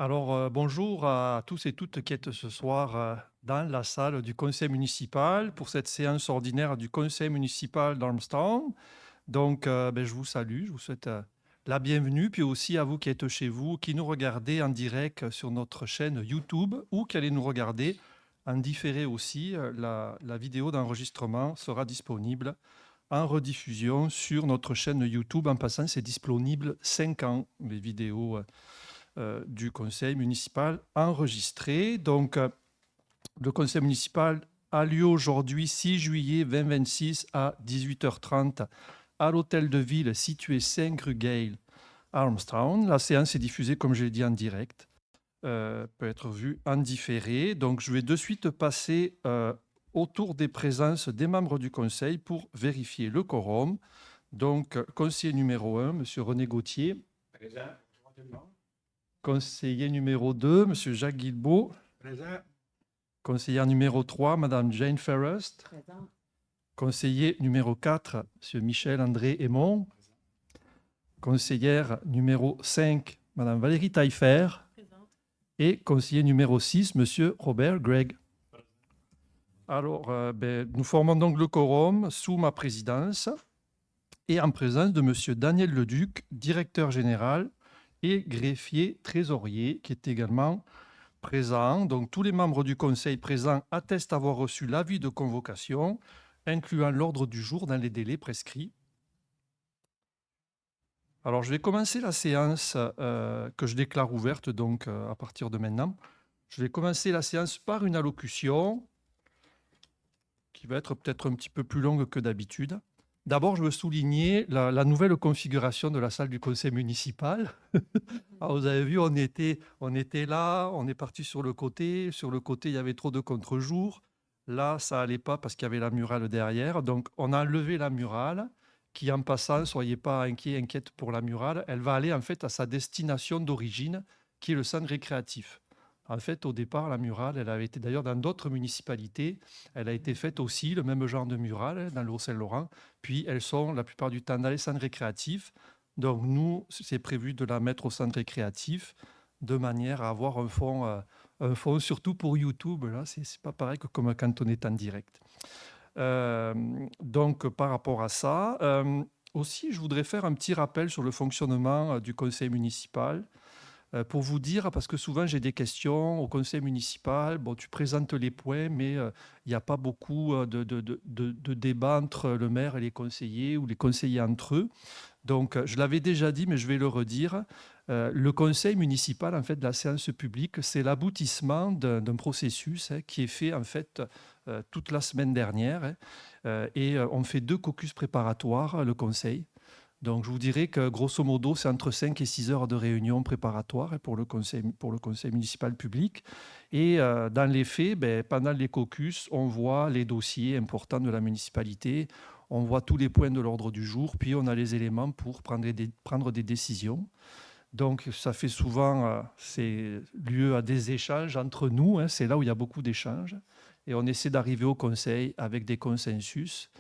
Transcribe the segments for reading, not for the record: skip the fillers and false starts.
Bonjour à tous et toutes qui êtes ce soir dans la salle du conseil municipal pour cette séance ordinaire du conseil municipal d'Armstrong. Je vous salue, je vous souhaite la bienvenue, puis aussi à vous qui êtes chez vous, qui nous regardez en direct sur notre chaîne YouTube ou qui allez nous regarder en différé aussi. La vidéo d'enregistrement sera disponible en rediffusion sur notre chaîne YouTube. En passant, c'est disponible 5 ans, les vidéos du conseil municipal enregistré. Le conseil municipal a lieu aujourd'hui, 6 juillet 2026, à 18h30, à l'hôtel de ville situé 5 rue Gale, Armstrong. La séance est diffusée, comme je l'ai dit, en direct. Peut être vue en différé. Donc, je vais de suite passer au tour des présences des membres du conseil pour vérifier le quorum. Donc, conseiller numéro 1, M. René Gauthier. Présent. Conseiller numéro 2, M. Jacques Guilbeault. Présent. Conseillère numéro 3, Mme Jane Ferrest. Présent. Conseiller numéro 4, M. Michel-André Aymon. Conseillère numéro 5, Mme Valérie Taillefer. Présente. Et conseiller numéro 6, M. Robert Gregg. Nous formons donc le quorum sous ma présidence et en présence de M. Daniel Leduc, directeur général et greffier trésorier, qui est également présent. Donc, tous les membres du conseil présents attestent avoir reçu l'avis de convocation, incluant l'ordre du jour dans les délais prescrits. Alors, je vais commencer la séance que je déclare ouverte à partir de maintenant. Je vais commencer la séance par une allocution qui va être peut-être un petit peu plus longue que d'habitude. D'abord, je veux souligner la nouvelle configuration de la salle du conseil municipal. Alors, vous avez vu, on était là, on est parti sur le côté. Sur le côté, il y avait trop de contre-jours. Là, ça allait pas parce qu'il y avait la murale derrière. Donc, on a enlevé la murale qui, en passant, soyez pas inquiète pour la murale, elle va aller en fait à sa destination d'origine, qui est le centre récréatif. En fait, au départ, la murale, elle avait été d'ailleurs dans d'autres municipalités. Elle a été faite aussi, le même genre de murale, dans le Haut-Saint-Laurent. Puis, elles sont la plupart du temps dans les centres récréatifs. Donc, nous, c'est prévu de la mettre au centre récréatif de manière à avoir un fond surtout pour YouTube. Là, c'est pas pareil que comme quand on est en direct. Par rapport à ça, aussi, je voudrais faire un petit rappel sur le fonctionnement du conseil municipal. Pour vous dire, parce que souvent j'ai des questions au conseil municipal, bon, tu présentes les points, mais il n'y a pas beaucoup de débat entre le maire et les conseillers ou les conseillers entre eux. Donc, je l'avais déjà dit, mais je vais le redire. Le conseil municipal, en fait, de la séance publique, c'est l'aboutissement d'un processus qui est fait, en fait, toute la semaine dernière. On fait 2 caucus préparatoires, le conseil. Donc, je vous dirais que, grosso modo, c'est entre 5 et 6 heures de réunion préparatoire pour le conseil municipal public. Et dans les faits, pendant les caucus, on voit les dossiers importants de la municipalité, on voit tous les points de l'ordre du jour, puis on a les éléments pour prendre des décisions. Donc, ça fait souvent c'est lieu à des échanges entre nous, c'est là où il y a beaucoup d'échanges. Et on essaie d'arriver au conseil avec des consensus.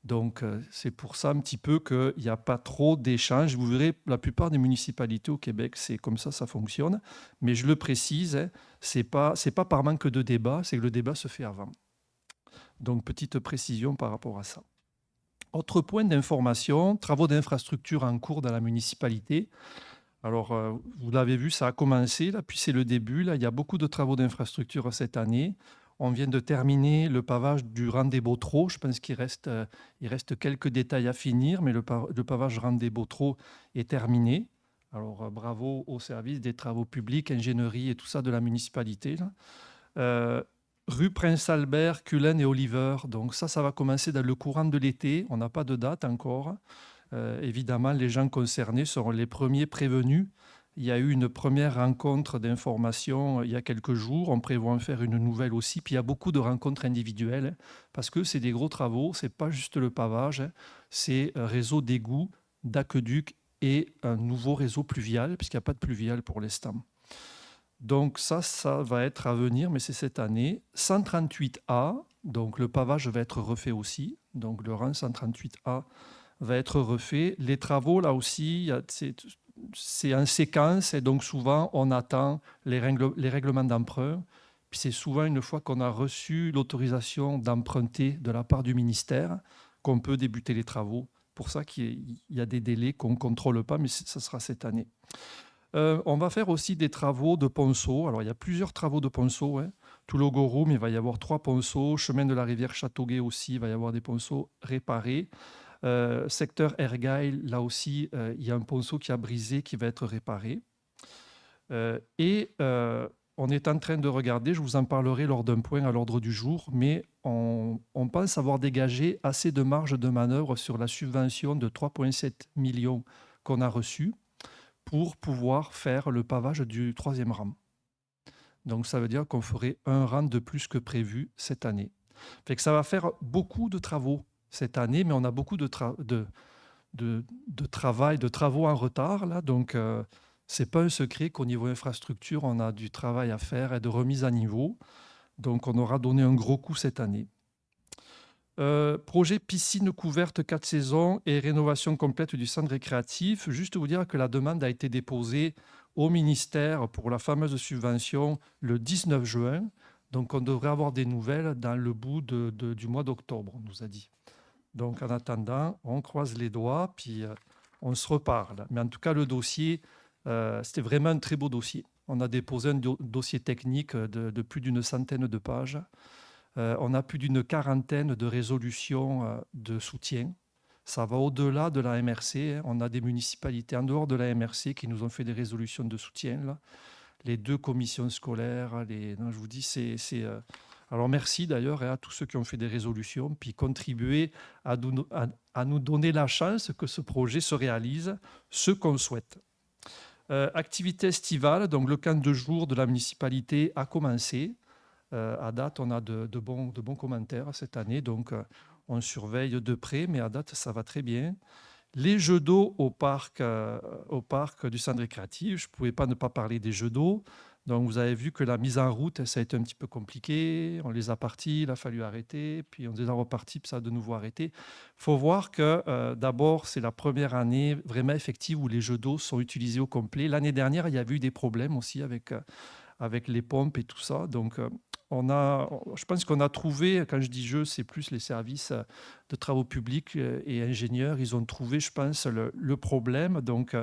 Donc, c'est pour ça un petit peu qu'il n'y a pas trop d'échanges. Vous verrez, la plupart des municipalités au Québec, c'est comme ça fonctionne. Mais je le précise, c'est pas par manque de débat, c'est que le débat se fait avant. Donc, petite précision par rapport à ça. Autre point d'information, travaux d'infrastructure en cours dans la municipalité. Alors, vous l'avez vu, ça a commencé, là, puis c'est le début. Là, il y a beaucoup de travaux d'infrastructure cette année. On vient de terminer le pavage du rang des Beautreaux. Je pense qu'il reste quelques détails à finir, mais le pavage rang des Beautreaux est terminé. Alors, bravo au service des travaux publics, ingénierie et tout ça de la municipalité. Là. Rue Prince-Albert, Cullen et Oliver. Donc ça va commencer dans le courant de l'été. On n'a pas de date encore. Évidemment, les gens concernés seront les premiers prévenus. Il y a eu une première rencontre d'information il y a quelques jours. On prévoit en faire une nouvelle aussi. Puis il y a beaucoup de rencontres individuelles parce que c'est des gros travaux. C'est pas juste le pavage. C'est un réseau d'égouts, d'aqueducs et un nouveau réseau pluvial puisqu'il n'y a pas de pluvial pour l'instant. Donc ça va être à venir, mais c'est cette année. 138A, donc le pavage va être refait aussi. Donc le rang 138A va être refait. Les travaux, là aussi, c'est en séquence et donc souvent on attend les règlements d'emprunt. Puis c'est souvent une fois qu'on a reçu l'autorisation d'emprunter de la part du ministère qu'on peut débuter les travaux. Pour ça qu'il y a des délais qu'on ne contrôle pas, mais ça sera cette année. On va faire aussi des travaux de ponceau. Alors il y a plusieurs travaux de ponceau. Toulogorum, il va y avoir 3 ponceaux. Chemin de la rivière Châteauguay aussi, il va y avoir des ponceaux réparés. Secteur Ergail, là aussi, il y a un ponceau qui a brisé qui va être réparé. On est en train de regarder, je vous en parlerai lors d'un point à l'ordre du jour, mais on pense avoir dégagé assez de marge de manœuvre sur la subvention de 3,7 millions qu'on a reçue pour pouvoir faire le pavage du 3e rang. Donc ça veut dire qu'on ferait un rang de plus que prévu cette année. Fait que ça va faire beaucoup de travaux cette année, mais on a beaucoup de travaux en retard là. Donc c'est pas un secret qu'au niveau infrastructure, on a du travail à faire et de remise à niveau. Donc on aura donné un gros coup cette année. Projet piscine couverte 4 saisons et rénovation complète du centre récréatif. Juste vous dire que la demande a été déposée au ministère pour la fameuse subvention le 19 juin. Donc on devrait avoir des nouvelles dans le bout du mois d'octobre, on nous a dit. Donc en attendant, on croise les doigts, puis on se reparle. Mais en tout cas, le dossier, c'était vraiment un très beau dossier. On a déposé un dossier technique de plus d'une centaine de pages. On a plus d'une quarantaine de résolutions de soutien. Ça va au-delà de la MRC. On a des municipalités en dehors de la MRC qui nous ont fait des résolutions de soutien. Là. Les 2 commissions scolaires. Non, je vous dis, alors merci d'ailleurs à tous ceux qui ont fait des résolutions, puis contribué à nous donner la chance que ce projet se réalise, ce qu'on souhaite. Activité estivale, donc le camp de jour de la municipalité a commencé. À date, on a de bons commentaires cette année, donc on surveille de près, mais à date, ça va très bien. Les jeux d'eau au parc du centre récréatif, je ne pouvais pas ne pas parler des jeux d'eau. Donc vous avez vu que la mise en route, ça a été un petit peu compliqué. On les a partis, il a fallu arrêter, puis on les a repartis, puis ça a de nouveau arrêté. Il faut voir que d'abord, c'est la première année vraiment effective où les jeux d'eau sont utilisés au complet. L'année dernière, il y avait eu des problèmes aussi avec les pompes et tout ça. Donc je pense qu'on a trouvé, quand je dis jeu, c'est plus les services de travaux publics et ingénieurs. Ils ont trouvé, je pense, le problème. Donc,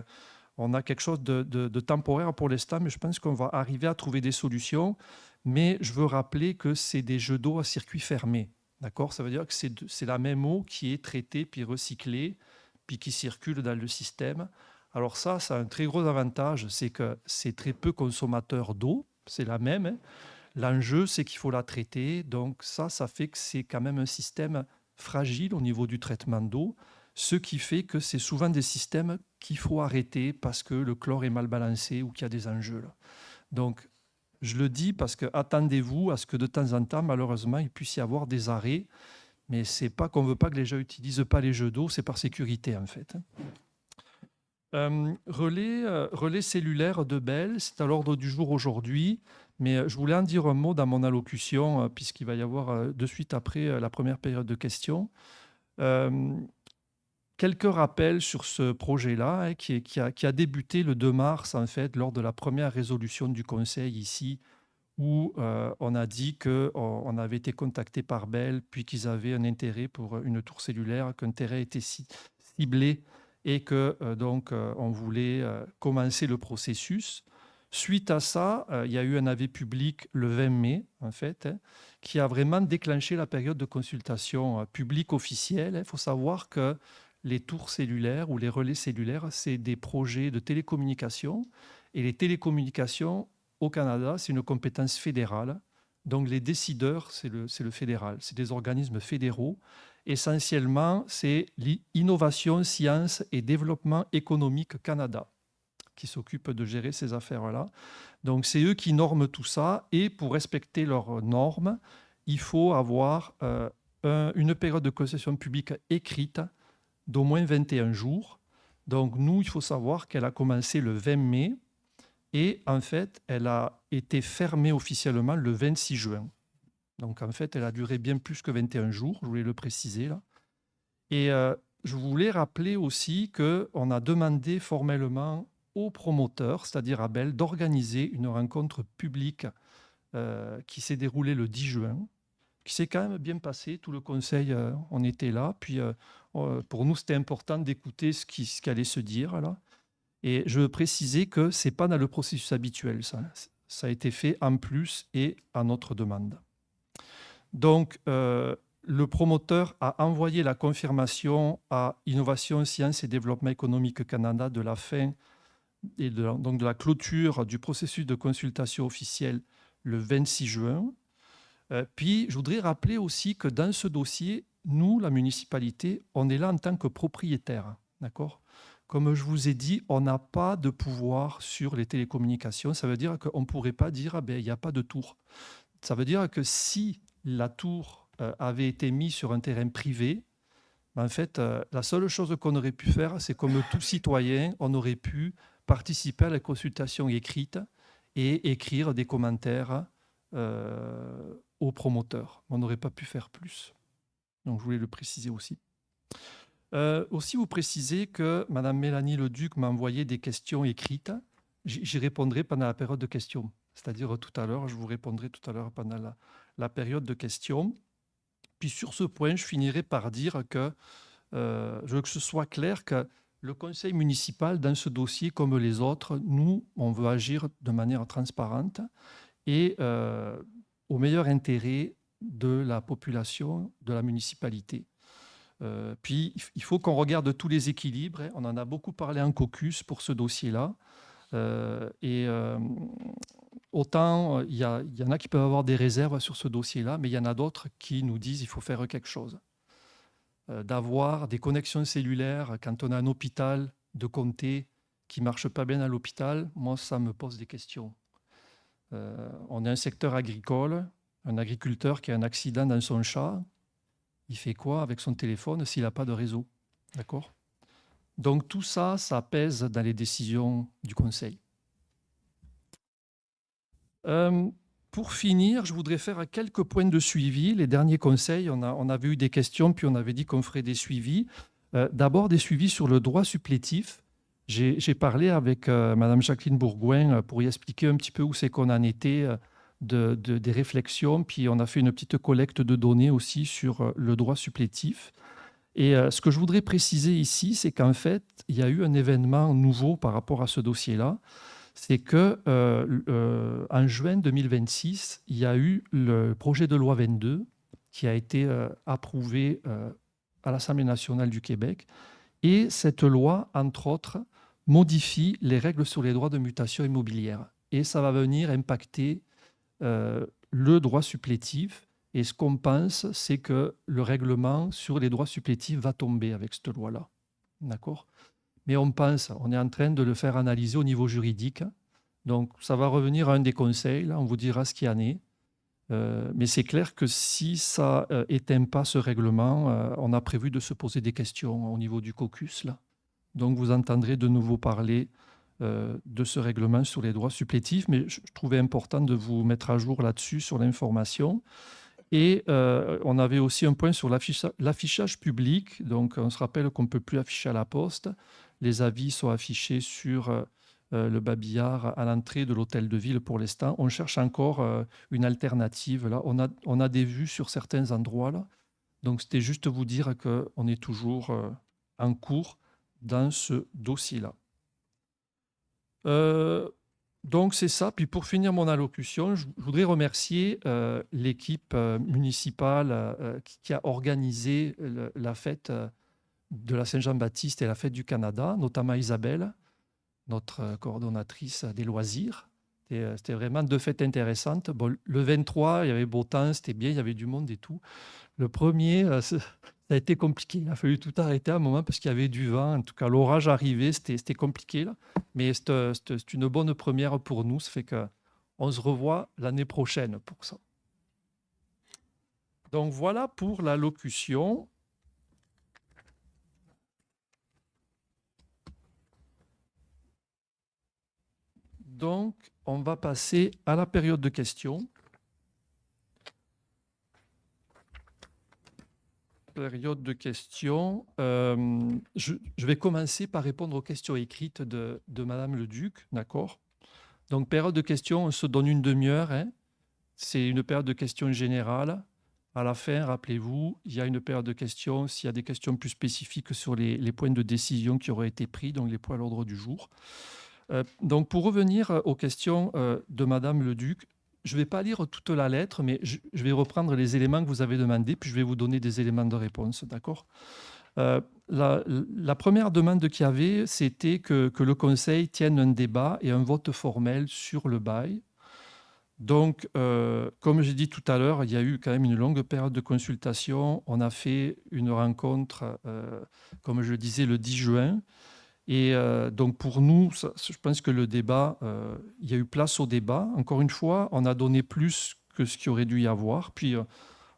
on a quelque chose de temporaire pour l'instant, mais je pense qu'on va arriver à trouver des solutions. Mais je veux rappeler que c'est des jeux d'eau à circuit fermé. D'accord? Ça veut dire que c'est la même eau qui est traitée, puis recyclée, puis qui circule dans le système. Alors ça a un très gros avantage, c'est que c'est très peu consommateur d'eau. C'est la même, hein. L'enjeu, c'est qu'il faut la traiter. Donc ça fait que c'est quand même un système fragile au niveau du traitement d'eau, ce qui fait que c'est souvent des systèmes qu'il faut arrêter parce que le chlore est mal balancé ou qu'il y a des enjeux là. Donc, je le dis parce que attendez-vous à ce que de temps en temps, malheureusement, il puisse y avoir des arrêts. Mais c'est pas qu'on veut pas que les gens n'utilisent pas les jeux d'eau, c'est par sécurité en fait. Relais cellulaire de Bell, c'est à l'ordre du jour aujourd'hui. Mais je voulais en dire un mot dans mon allocution, puisqu'il va y avoir de suite après la première période de questions. Quelques rappels sur ce projet-là, hein, qui a débuté le 2 mars, en fait, lors de la première résolution du Conseil ici, où on a dit qu'on avait été contacté par Bell, puis qu'ils avaient un intérêt pour une tour cellulaire, qu'un terrain était ciblé et que donc on voulait commencer le processus. Suite à ça, il y a eu un avis public le 20 mai, en fait, hein, qui a vraiment déclenché la période de consultation publique officielle. Il faut savoir que les tours cellulaires ou les relais cellulaires, c'est des projets de télécommunication. Et les télécommunications, au Canada, c'est une compétence fédérale. Donc les décideurs, c'est le fédéral. C'est des organismes fédéraux. Essentiellement, c'est l'Innovation, Sciences et Développement économique Canada qui s'occupent de gérer ces affaires-là. Donc, c'est eux qui norment tout ça. Et pour respecter leurs normes, il faut avoir une période de concession publique écrite d'au moins 21 jours. Donc, nous, il faut savoir qu'elle a commencé le 20 mai et, en fait, elle a été fermée officiellement le 26 juin. Donc, en fait, elle a duré bien plus que 21 jours, je voulais le préciser là. Et je voulais rappeler aussi qu'on a demandé formellement au promoteur, c'est-à-dire à Bell, d'organiser une rencontre publique qui s'est déroulée le 10 juin, qui s'est quand même bien passé. Tout le conseil, on était là. Puis, pour nous, c'était important d'écouter ce qui allait se dire là. Et je veux préciser que ce n'est pas dans le processus habituel, ça. Ça a été fait en plus et à notre demande. Donc, le promoteur a envoyé la confirmation à Innovation, Sciences et Développement économique Canada de la fin et donc de la clôture du processus de consultation officielle le 26 juin. Puis, je voudrais rappeler aussi que dans ce dossier, nous, la municipalité, on est là en tant que propriétaire. D'accord ? Comme je vous ai dit, on n'a pas de pouvoir sur les télécommunications. Ça veut dire qu'on ne pourrait pas dire il n'y a pas de tour. Ça veut dire que si la tour avait été mise sur un terrain privé, en fait, la seule chose qu'on aurait pu faire, c'est comme tout citoyen, on aurait pu participer à la consultation écrite et écrire des commentaires au promoteur. On n'aurait pas pu faire plus. Donc, je voulais le préciser aussi. Aussi, vous précisez que Mme Mélanie Leduc m'a envoyé des questions écrites. J'y répondrai pendant la période de questions. C'est-à-dire tout à l'heure, je vous répondrai tout à l'heure pendant la période de questions. Puis sur ce point, je finirai par dire que je veux que ce soit clair que le conseil municipal, dans ce dossier comme les autres, nous, on veut agir de manière transparente et au meilleur intérêt de la population, de la municipalité. Puis, il faut qu'on regarde tous les équilibres. On en a beaucoup parlé en caucus pour ce dossier-là. Autant, il y en a qui peuvent avoir des réserves sur ce dossier-là, mais il y en a d'autres qui nous disent qu'il faut faire quelque chose. D'avoir des connexions cellulaires quand on a un hôpital de comté qui ne marche pas bien à l'hôpital, moi, ça me pose des questions. On est un secteur agricole, un agriculteur qui a un accident dans son champ, il fait quoi avec son téléphone s'il n'a pas de réseau? D'accord? Donc tout ça, ça pèse dans les décisions du Conseil. Pour finir, je voudrais faire quelques points de suivi. Les derniers conseils, on avait eu des questions, puis on avait dit qu'on ferait des suivis. D'abord, des suivis sur le droit supplétif. J'ai parlé avec Mme Jacqueline Bourgouin pour y expliquer un petit peu où c'est qu'on en était des réflexions. Puis on a fait une petite collecte de données aussi sur le droit supplétif. Et ce que je voudrais préciser ici, c'est qu'en fait, il y a eu un événement nouveau par rapport à ce dossier-là. C'est que en juin 2026, il y a eu le projet de loi 22 qui a été approuvé à l'Assemblée nationale du Québec. Et cette loi, entre autres, modifie les règles sur les droits de mutation immobilière. Et ça va venir impacter le droit supplétif. Et ce qu'on pense, c'est que le règlement sur les droits supplétifs va tomber avec cette loi-là. D'accord ? Mais on pense, on est en train de le faire analyser au niveau juridique. Donc, ça va revenir à un des conseils. Là, on vous dira ce qu'il y en est. Mais c'est clair que si ça n'éteint pas ce règlement, on a prévu de se poser des questions au niveau du caucus. Là. Donc, vous entendrez de nouveau parler de ce règlement sur les droits supplétifs. Mais je trouvais important de vous mettre à jour là-dessus, sur l'information. Et on avait aussi un point sur l'affichage public. Donc, on se rappelle qu'on ne peut plus afficher à la poste. Les avis sont affichés sur le babillard à l'entrée de l'hôtel de ville pour l'instant. On cherche encore une alternative. Là, on a des vues sur certains endroits. Là. Donc, c'était juste vous dire qu'on est toujours en cours dans ce dossier-là. Donc, c'est ça. Puis, pour finir mon allocution, je voudrais remercier l'équipe municipale qui a organisé la fête de la Saint-Jean-Baptiste et la fête du Canada, notamment Isabelle, notre coordonnatrice des loisirs. C'était vraiment deux fêtes intéressantes. Bon, le 23, il y avait beau temps, c'était bien, il y avait du monde et tout. Le premier, ça a été compliqué. Il a fallu tout arrêter à un moment parce qu'il y avait du vent. En tout cas, l'orage arrivait, c'était compliqué. Là. Mais c'est une bonne première pour nous. Ça fait qu'on se revoit l'année prochaine pour ça. Donc voilà pour l'allocution. Donc, on va passer à la période de questions. période de questions. Je vais commencer par répondre aux questions écrites de Madame Leduc, d'accord? Donc, période de questions, on se donne une demi-heure, hein. C'est une période de questions générale. À la fin, rappelez-vous, il y a une période de questions s'il y a des questions plus spécifiques sur les points de décision qui auraient été pris, donc les points à l'ordre du jour. Donc, pour revenir aux questions de Madame Leduc, je ne vais pas lire toute la lettre, mais je vais reprendre les éléments que vous avez demandés, puis je vais vous donner des éléments de réponse, d'accord? La première demande qu'il y avait, c'était que le Conseil tienne un débat et un vote formel sur le bail. Donc, comme j'ai dit tout à l'heure, il y a eu quand même une longue période de consultation. On a fait une rencontre, comme je le disais, le 10 juin. Et donc, pour nous, je pense que le débat, il y a eu place au débat. Encore une fois, on a donné plus que ce qu'il aurait dû y avoir. Puis,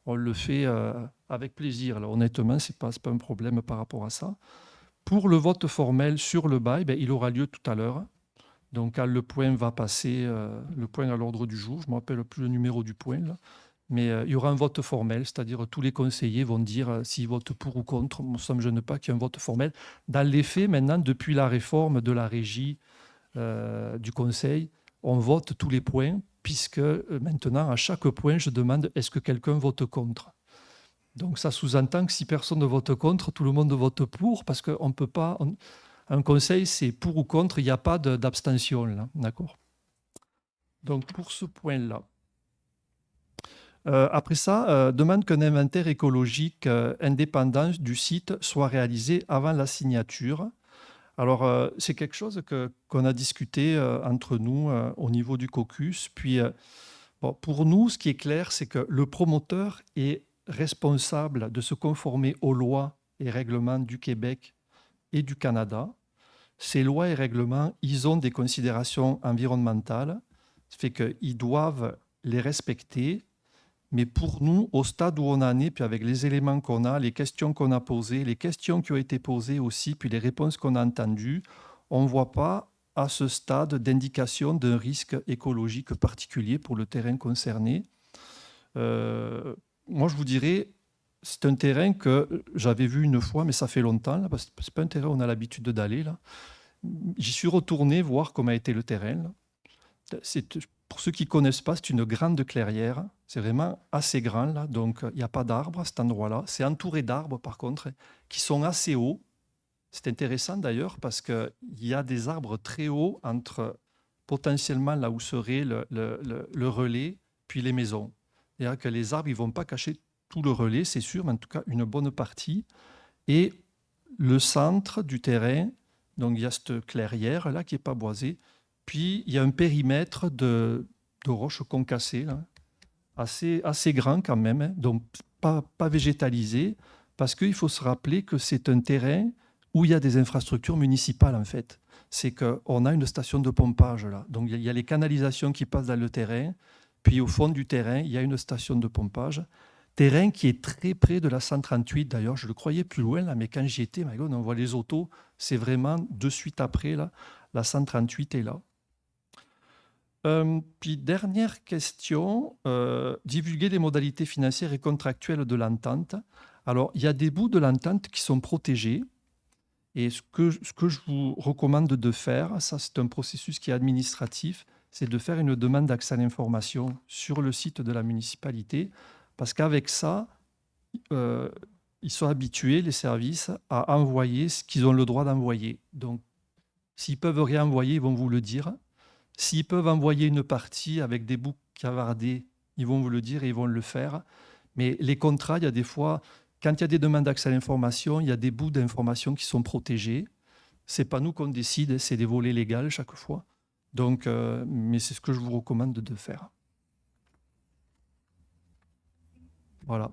on le fait avec plaisir. Là, honnêtement, ce n'est pas un problème par rapport à ça. Pour le vote formel sur le bail, ben, il aura lieu tout à l'heure. Donc, quand le point va passer, le point à l'ordre du jour, je ne me rappelle plus le numéro du point, là, mais il y aura un vote formel, c'est-à-dire tous les conseillers vont dire s'ils votent pour ou contre. Ça ne me gêne pas qu'il y ait un vote formel. Dans les faits, maintenant, depuis la réforme de la régie du Conseil, on vote tous les points, puisque maintenant, à chaque point, je demande est-ce que quelqu'un vote contre. Donc, ça sous-entend que si personne ne vote contre, tout le monde vote pour, parce qu'on ne peut pas... Un conseil, c'est pour ou contre, il n'y a pas d'abstention, là, d'accord? Donc, pour ce point-là. Après ça, demande qu'un inventaire écologique indépendant du site soit réalisé avant la signature. Alors, c'est quelque chose qu'on a discuté entre nous au niveau du caucus. Puis, bon, pour nous, ce qui est clair, c'est que le promoteur est responsable de se conformer aux lois et règlements du Québec et du Canada. Ces lois et règlements, ils ont des considérations environnementales. Ça fait qu'ils doivent les respecter. Mais pour nous, au stade où on en est, puis avec les éléments qu'on a, les questions qu'on a posées, les questions qui ont été posées aussi, puis les réponses qu'on a entendues, on ne voit pas à ce stade d'indication d'un risque écologique particulier pour le terrain concerné. Moi, je vous dirais, c'est un terrain que j'avais vu une fois, mais ça fait longtemps, là, parce que ce n'est pas un terrain où on a l'habitude d'aller, là. J'y suis retourné voir comment a été le terrain, là. Pour ceux qui ne connaissent pas, c'est une grande clairière. C'est vraiment assez grand, là. Donc, il n'y a pas d'arbres à cet endroit-là. C'est entouré d'arbres, par contre, qui sont assez hauts. C'est intéressant, d'ailleurs, parce qu'il y a des arbres très hauts entre potentiellement là où serait le relais, puis les maisons. C'est-à-dire que les arbres, ils ne vont pas cacher tout le relais, c'est sûr, mais en tout cas, une bonne partie. Et le centre du terrain, donc il y a cette clairière-là qui n'est pas boisée, puis il y a un périmètre de roches concassées, là, assez grand quand même, hein, donc pas végétalisé, parce qu'il faut se rappeler que c'est un terrain où il y a des infrastructures municipales en fait. C'est qu'on a une station de pompage là, donc il y a les canalisations qui passent dans le terrain, puis au fond du terrain, il y a une station de pompage. Terrain qui est très près de la 138 d'ailleurs, je le croyais plus loin là, mais quand j'y étais, my God, on voit les autos, c'est vraiment de suite après là, la 138 est là. Puis dernière question, divulguer les modalités financières et contractuelles de l'entente. Alors, il y a des bouts de l'entente qui sont protégés. Et ce que je vous recommande de faire, ça c'est un processus qui est administratif, c'est de faire une demande d'accès à l'information sur le site de la municipalité. Parce qu'avec ça, euh, ils sont habitués, les services, à envoyer ce qu'ils ont le droit d'envoyer. Donc, s'ils peuvent rien envoyer, ils vont vous le dire. S'ils peuvent envoyer une partie avec des bouts cavardés, ils vont vous le dire et ils vont le faire. Mais les contrats, il y a des fois, quand il y a des demandes d'accès à l'information, il y a des bouts d'information qui sont protégés. Ce n'est pas nous qu'on décide, c'est des volets légaux chaque fois. Donc, mais c'est ce que je vous recommande de faire. Voilà.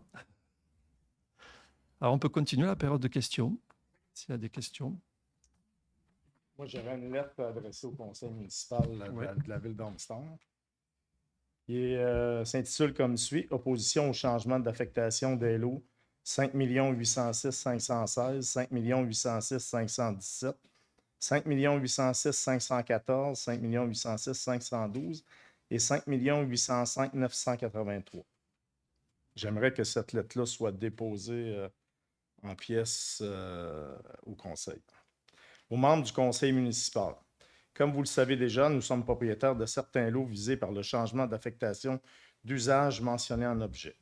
Alors, on peut continuer la période de questions, s'il y a des questions. Moi, j'avais une lettre adressée au conseil municipal de la ville d'Armstrong. Il s'intitule comme suit: Opposition au changement d'affectation des lots 5 806 516, 5 806 517, 5 806 514, 5 806 512 et 5 805 983. J'aimerais que cette lettre-là soit déposée en pièces au conseil. Aux membres du conseil municipal. Comme vous le savez déjà, nous sommes propriétaires de certains lots visés par le changement d'affectation d'usage mentionné en objet.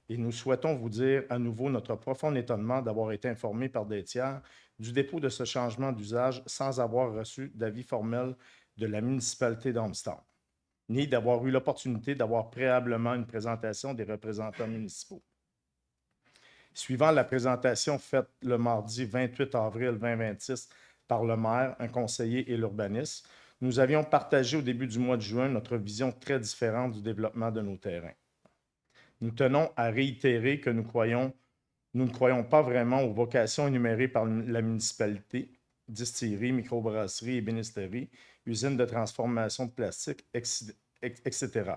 Et nous souhaitons vous dire à nouveau notre profond étonnement d'avoir été informés par des tiers du dépôt de ce changement d'usage sans avoir reçu d'avis formel de la municipalité d'Ormstown, ni d'avoir eu l'opportunité d'avoir préalablement une présentation des représentants municipaux. Suivant la présentation faite le mardi 28 avril 2026 par le maire, un conseiller et l'urbaniste, nous avions partagé au début du mois de juin notre vision très différente du développement de nos terrains. Nous tenons à réitérer que nous ne croyons pas vraiment aux vocations énumérées par la municipalité, distillerie, microbrasserie, ébénisterie, usines de transformation de plastique, etc.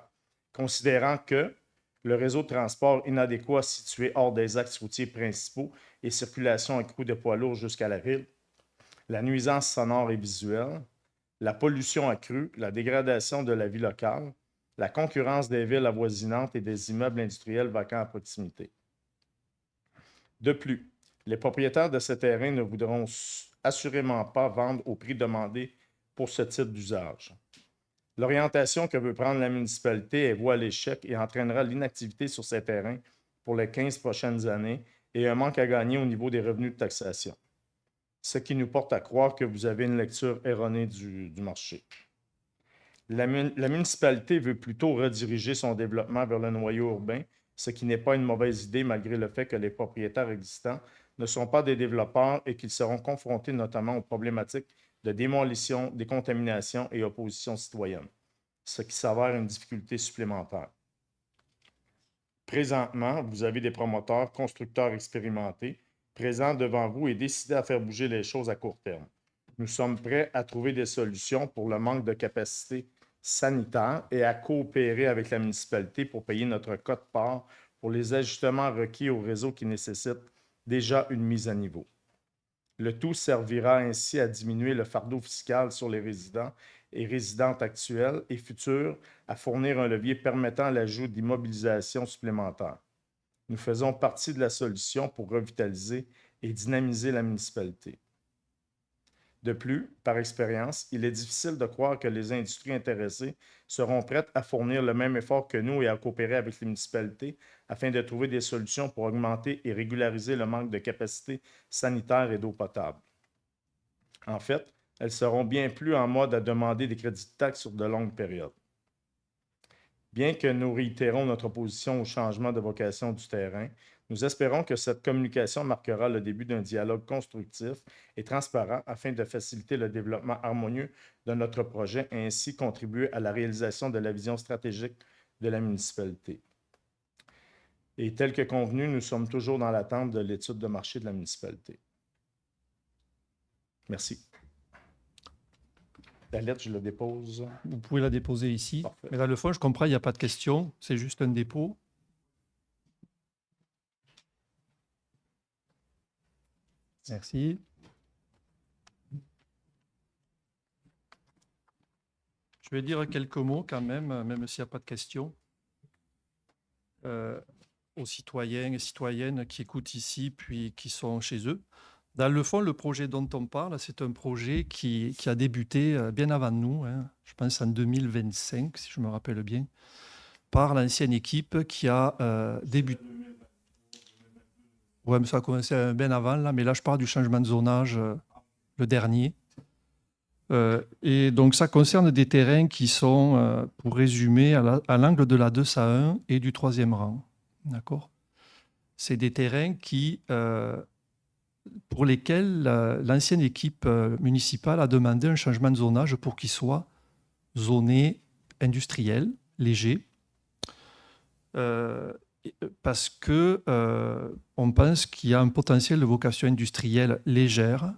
Considérant que le réseau de transport inadéquat situé hors des axes routiers principaux et circulation accrue de poids lourds jusqu'à la ville, la nuisance sonore et visuelle, la pollution accrue, la dégradation de la vie locale, la concurrence des villes avoisinantes et des immeubles industriels vacants à proximité. De plus, les propriétaires de ces terrains ne voudront assurément pas vendre au prix demandé pour ce type d'usage. L'orientation que veut prendre la municipalité est vouée à l'échec et entraînera l'inactivité sur ces terrains pour les 15 prochaines années et un manque à gagner au niveau des revenus de taxation. Ce qui nous porte à croire que vous avez une lecture erronée du marché. La municipalité veut plutôt rediriger son développement vers le noyau urbain, ce qui n'est pas une mauvaise idée malgré le fait que les propriétaires existants ne sont pas des développeurs et qu'ils seront confrontés notamment aux problématiques de démolition, décontamination et opposition citoyenne, ce qui s'avère une difficulté supplémentaire. Présentement, vous avez des promoteurs, constructeurs expérimentés, présents devant vous et décidés à faire bouger les choses à court terme. Nous sommes prêts à trouver des solutions pour le manque de capacité sanitaire et à coopérer avec la municipalité pour payer notre quote-part pour les ajustements requis au réseau qui nécessitent déjà une mise à niveau. Le tout servira ainsi à diminuer le fardeau fiscal sur les résidents et résidentes actuels et futurs, à fournir un levier permettant l'ajout d'immobilisation supplémentaire. Nous faisons partie de la solution pour revitaliser et dynamiser la municipalité. De plus, par expérience, il est difficile de croire que les industries intéressées seront prêtes à fournir le même effort que nous et à coopérer avec les municipalités afin de trouver des solutions pour augmenter et régulariser le manque de capacité sanitaire et d'eau potable. En fait, elles seront bien plus en mode à demander des crédits de taxes sur de longues périodes. Bien que nous réitérons notre opposition au changement de vocation du terrain, nous espérons que cette communication marquera le début d'un dialogue constructif et transparent afin de faciliter le développement harmonieux de notre projet et ainsi contribuer à la réalisation de la vision stratégique de la municipalité. Et tel que convenu, nous sommes toujours dans l'attente de l'étude de marché de la municipalité. Merci. La lettre, je la dépose. Vous pouvez la déposer ici. Parfait. Mais dans le fond, je comprends, il n'y a pas de question. C'est juste un dépôt. Merci. Je vais dire quelques mots quand même s'il n'y a pas de question, aux citoyens et citoyennes qui écoutent ici puis qui sont chez eux. Dans le fond, le projet dont on parle, c'est un projet qui a débuté bien avant nous, hein, je pense en 2025, si je me rappelle bien, par l'ancienne équipe qui a débuté. Oui, mais ça a commencé bien avant, là, mais là, je parle du changement de zonage, le dernier. Et donc, ça concerne des terrains qui sont, pour résumer, à l'angle de la 201 et du 3e rang. D'accord ? C'est des terrains pour lesquels l'ancienne équipe municipale a demandé un changement de zonage pour qu'ils soient zonés industriels, légers, parce que on pense qu'il y a un potentiel de vocation industrielle légère.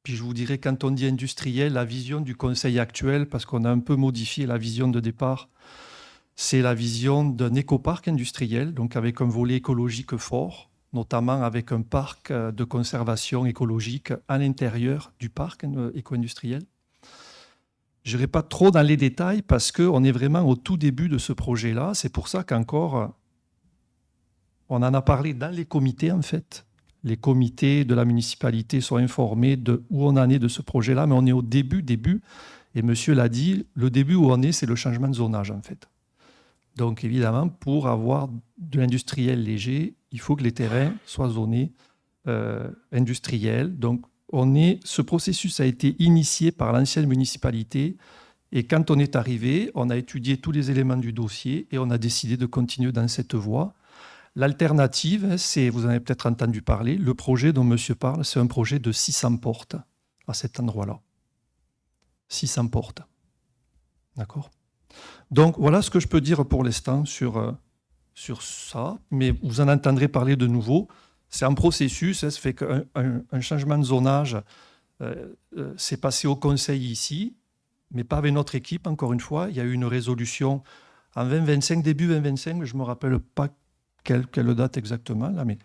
Puis je vous dirais, quand on dit industriel, la vision du conseil actuel, parce qu'on a un peu modifié la vision de départ, c'est la vision d'un écoparc industriel, donc avec un volet écologique fort, notamment avec un parc de conservation écologique à l'intérieur du parc éco-industriel. Je n'irai pas trop dans les détails parce qu'on est vraiment au tout début de ce projet-là. C'est pour ça qu'encore, on en a parlé dans les comités, en fait. les comités de la municipalité soient informés de où on en est de ce projet-là, mais on est au début, et monsieur l'a dit, le début où on est, c'est le changement de zonage en fait. Donc évidemment, pour avoir de l'industriel léger, il faut que les terrains soient zonés industriels. Donc ce processus a été initié par l'ancienne municipalité, et quand on est arrivé, on a étudié tous les éléments du dossier et on a décidé de continuer dans cette voie. L'alternative, c'est, vous en avez peut-être entendu parler, le projet dont monsieur parle, c'est un projet de 600 portes à cet endroit-là. 600 portes. D'accord ? Donc, voilà ce que je peux dire pour l'instant sur ça, mais vous en entendrez parler de nouveau. C'est un processus, ça fait qu'un changement de zonage s'est passé au conseil ici, mais pas avec notre équipe, encore une fois. Il y a eu une résolution en 2025, début 2025, mais je ne me rappelle pas quelle date exactement, là, mais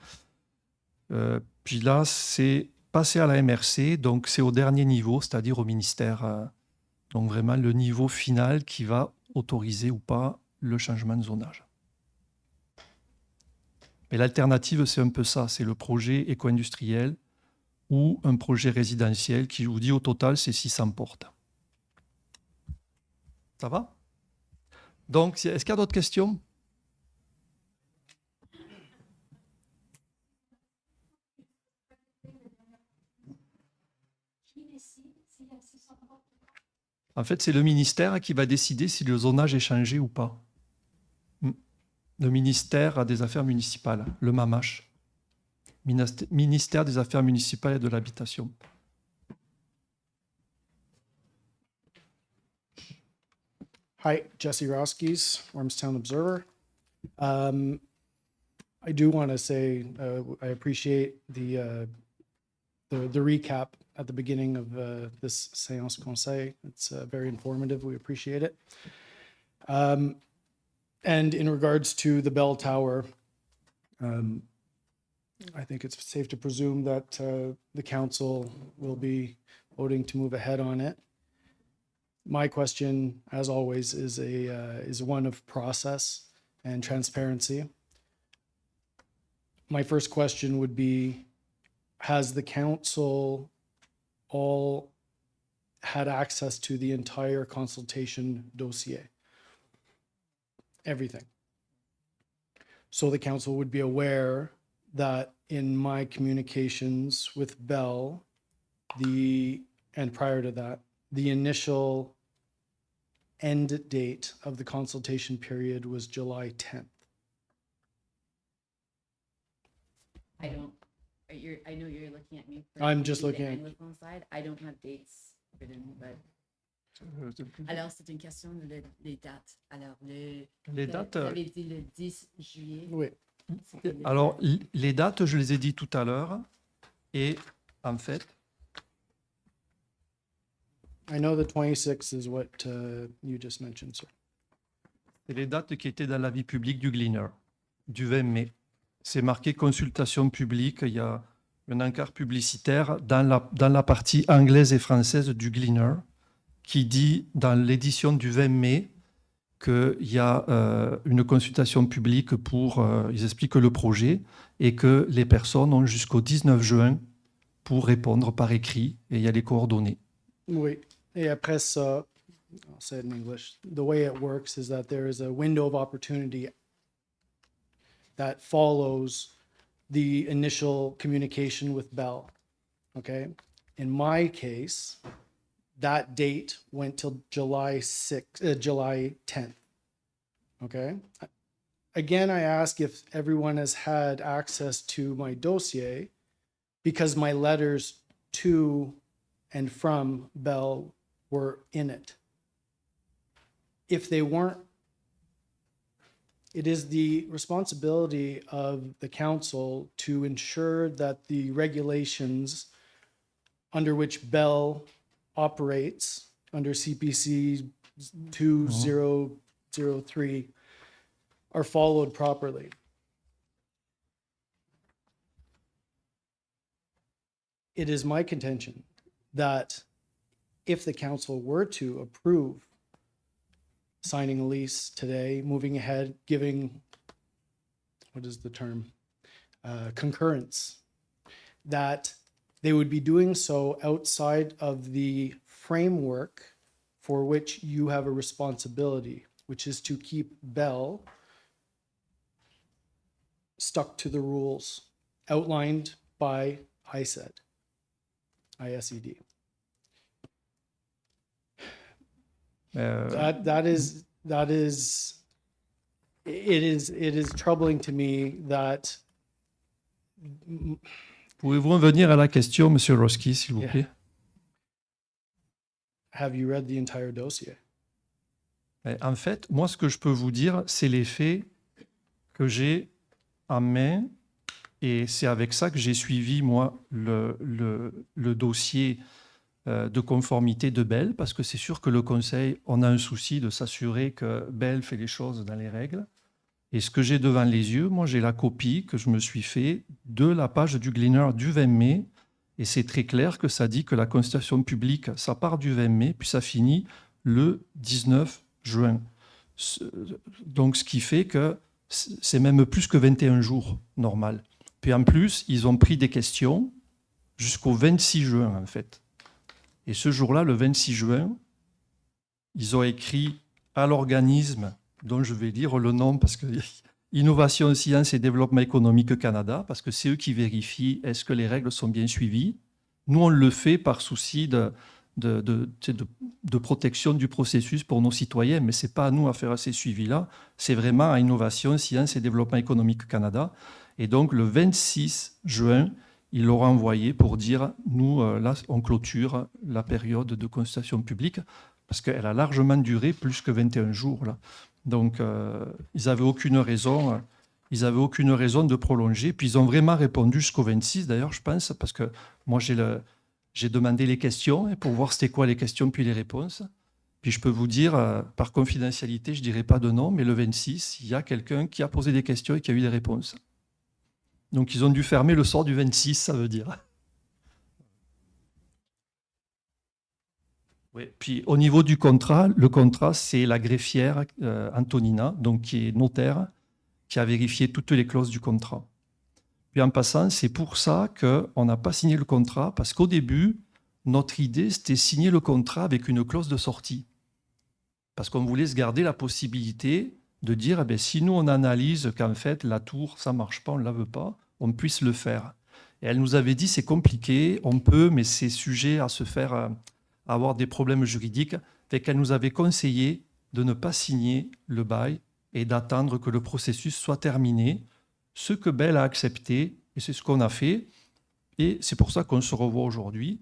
puis là, c'est passé à la MRC, donc c'est au dernier niveau, c'est-à-dire au ministère. Donc vraiment le niveau final qui va autoriser ou pas le changement de zonage. Mais l'alternative, c'est un peu ça, c'est le projet éco-industriel ou un projet résidentiel qui, je vous dis, au total, c'est 600 portes. Ça va ? Donc, est-ce qu'il y a d'autres questions ? En fait, c'est le ministère qui va décider si le zonage est changé ou pas. Le ministère des Affaires municipales, le MAMACH. Ministère des Affaires municipales et de l'Habitation. Hi, Jesse Roskis, Wormstown Observer. I do want to say I appreciate the recap at the beginning of this séance conseil. It's very informative. We appreciate it. And in regards to the bell tower, I think it's safe to presume that the council will be voting to move ahead on it. My question, as always, is one of process and transparency. My first question would be, has the council all had access to the entire consultation dossier? Everything. So the council would be aware that in my communications with Bell, and prior to that, the initial end date of the consultation period was July 10th. I know you're looking at me. I'm just the looking at- anglophone side. I don't have dates written, but. Alors, c'est une question des dates. Alors, Les dates, vous avez dit le 10 juillet. Oui. alors, les dates, je les ai dit tout à l'heure. Et en fait, I know the 26th is what you just mentioned, sir. c'est les dates qui étaient dans l'avis public du Gleaner, du 20 mai. C'est marqué consultation publique. Il y a un encart publicitaire dans la partie anglaise et française du Gleaner qui dit dans l'édition du 20 mai qu'il y a une consultation publique pour, ils expliquent le projet et que les personnes ont jusqu'au 19 juin pour répondre par écrit et il y a les coordonnées. Oui. Et après ça, I'll say it in English. The way it works is that there is a window of opportunity that follows the initial communication with Bell. Okay. In my case, that date went till July 10th. Okay. Again, I ask if everyone has had access to my dossier because my letters to and from Bell were in it. If they weren't, it is the responsibility of the council to ensure that the regulations under which Bell operates under CPC 2003 are followed properly. It is my contention that if the council were to approve signing a lease today, moving ahead, giving, what is the term? Concurrence that they would be doing so outside of the framework for which you have a responsibility, which is to keep Bell stuck to the rules outlined by ISED. ISED. That is it is troubling to me that Pouvez-vous revenir à la question, Monsieur Roski, s'il vous Yeah. plaît? have you read the entire dossier? En fait, moi, ce que je peux vous dire, c'est les faits que j'ai en main. Et c'est avec ça que j'ai suivi, moi, le dossier de conformité de Bell, parce que c'est sûr que le Conseil, on a un souci de s'assurer que Bell fait les choses dans les règles. Et ce que j'ai devant les yeux, moi, j'ai la copie que je me suis fait de la page du Gleaner du 20 mai. Et c'est très clair que ça dit que la consultation publique, ça part du 20 mai, puis ça finit le 19 juin. Donc, ce qui fait que c'est même plus que 21 jours, normal. Puis en plus, ils ont pris des questions jusqu'au 26 juin, en fait. Et ce jour-là, le 26 juin, ils ont écrit à l'organisme, dont je vais lire le nom, parce que Innovation, Sciences et Développement économique Canada, parce que c'est eux qui vérifient est-ce que les règles sont bien suivies. Nous, on le fait par souci de protection du processus pour nos citoyens, mais ce n'est pas à nous à faire ces suivis-là, c'est vraiment à Innovation, Sciences et Développement économique Canada. Et donc, le 26 juin, il l'aura envoyé pour dire, nous, là, on clôture la période de consultation publique, parce qu'elle a largement duré plus que 21 jours. Là. Donc, ils n'avaient aucune raison. Ils n'avaient aucune raison de prolonger. Puis, ils ont vraiment répondu jusqu'au 26, d'ailleurs, je pense, parce que moi, j'ai demandé les questions pour voir c'était quoi les questions puis les réponses. Puis je peux vous dire, par confidentialité, je ne dirai pas de nom, mais le 26, il y a quelqu'un qui a posé des questions et qui a eu des réponses. Donc ils ont dû fermer le sort du 26, ça veut dire. Oui. Puis au niveau du contrat, le contrat, c'est la greffière Antonina, donc qui est notaire, qui a vérifié toutes les clauses du contrat. Puis en passant, c'est pour ça qu'on n'a pas signé le contrat, parce qu'au début, notre idée, c'était signer le contrat avec une clause de sortie. Parce qu'on voulait se garder la possibilité de dire, eh bien, si nous, on analyse qu'en fait, la tour, ça ne marche pas, on ne la veut pas, on puisse le faire. Et elle nous avait dit, c'est compliqué, on peut, mais c'est sujet à se faire, à avoir des problèmes juridiques. Fait qu'elle nous avait conseillé de ne pas signer le bail et d'attendre que le processus soit terminé. Ce que Bell a accepté, et c'est ce qu'on a fait. Et c'est pour ça qu'on se revoit aujourd'hui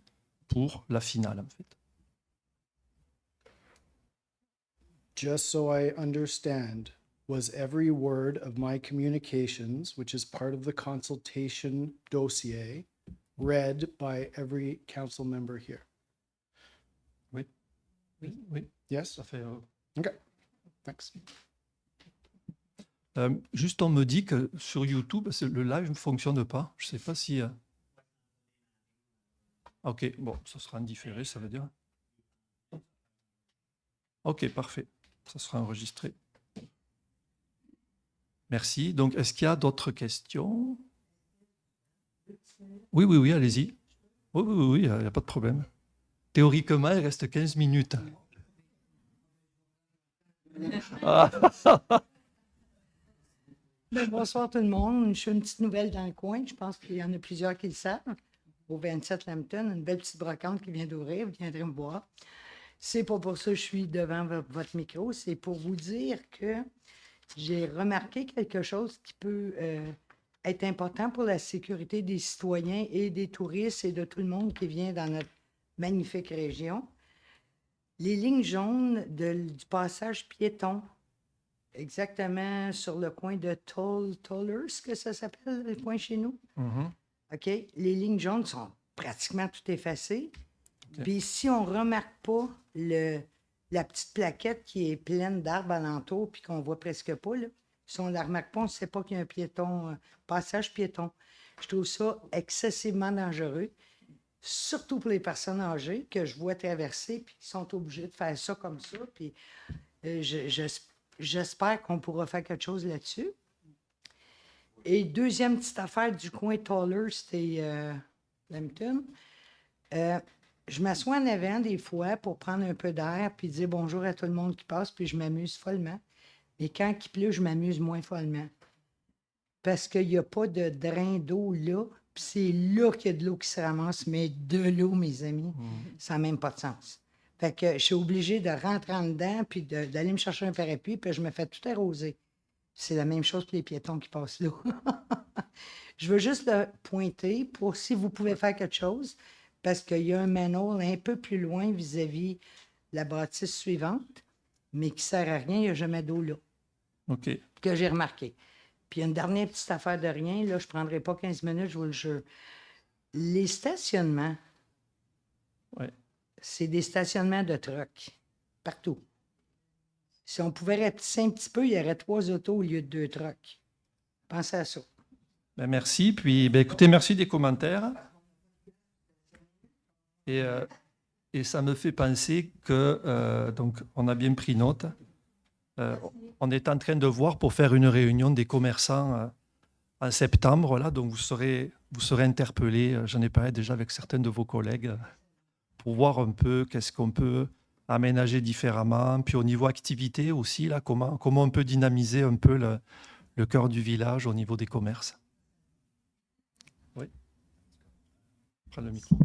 pour la finale, en fait. Just so I understand, was every word of my communications, which is part of the consultation dossier, read by every council member here? Oui. Oui. Oui. Yes? Ça fait, Okay, thanks. juste, on me dit que sur YouTube, le live ne fonctionne pas. Je ne sais pas si... Ok, bon, ça sera différé, ça veut dire. Ok, parfait. Ça sera enregistré. Merci. Donc, est-ce qu'il y a d'autres questions? Oui, oui, oui, allez-y. Oui, oui, oui, il n'y a pas de problème. Théoriquement, il reste 15 minutes. Ah. Ben, bonsoir tout le monde. Je suis une petite nouvelle dans le coin. Je pense qu'il y en a plusieurs qui le savent. Au 27 Lambton, une belle petite brocante qui vient d'ouvrir. Vous viendrez me voir. C'est pas pour ça que je suis devant votre micro. C'est pour vous dire que j'ai remarqué quelque chose qui peut être important pour la sécurité des citoyens et des touristes et de tout le monde qui vient dans notre magnifique région. Les lignes jaunes du passage piéton, exactement sur le coin de Tollers, que ça s'appelle, le coin chez nous. OK? Les lignes jaunes sont pratiquement toutes effacées. Okay. Puis si on ne remarque pas la petite plaquette qui est pleine d'arbres alentour puis qu'on ne voit presque pas, là, si on ne la remarque pas, on ne sait pas qu'il y a un piéton, passage piéton. Je trouve ça excessivement dangereux, surtout pour les personnes âgées que je vois traverser puis qui sont obligées de faire ça comme ça. Puis j'espère qu'on pourra faire quelque chose là-dessus. Et deuxième petite affaire du coin Toller, c'était Lambton. Je m'assois en avant des fois pour prendre un peu d'air puis dire bonjour à tout le monde qui passe, puis je m'amuse follement. Mais quand il pleut, je m'amuse moins follement. Parce qu'il n'y a pas de drain d'eau là, puis c'est là qu'il y a de l'eau qui se ramasse, mais de l'eau, mes amis, ça n'a même pas de sens. Fait que je suis obligée de rentrer en dedans, puis d'aller me chercher un parapluie, puis je me fais tout arroser. C'est la même chose que les piétons qui passent là. Je veux juste le pointer pour si vous pouvez faire quelque chose, parce qu'il y a un manhole un peu plus loin vis-à-vis la bâtisse suivante, mais qui ne sert à rien, il n'y a jamais d'eau là, OK. que j'ai remarqué. Puis il y a une dernière petite affaire de rien, là, je ne prendrai pas 15 minutes, je vous le jure. Les stationnements, Ouais. c'est des stationnements de trucks, partout. Si on pouvait rapetisser un petit peu, il y aurait 3 autos au lieu de 2 trucks. Pensez à ça. Ben, merci. Puis, ben, écoutez, merci des commentaires. Et ça me fait penser que, donc, on a bien pris note. On est en train de voir pour faire une réunion des commerçants en septembre. Là, donc, vous serez interpellés. J'en ai parlé déjà avec certains de vos collègues pour voir un peu qu'est-ce qu'on peut aménager différemment. Puis, au niveau activité aussi, là, comment on peut dynamiser un peu le cœur du village au niveau des commerces. Oui. Prends le micro.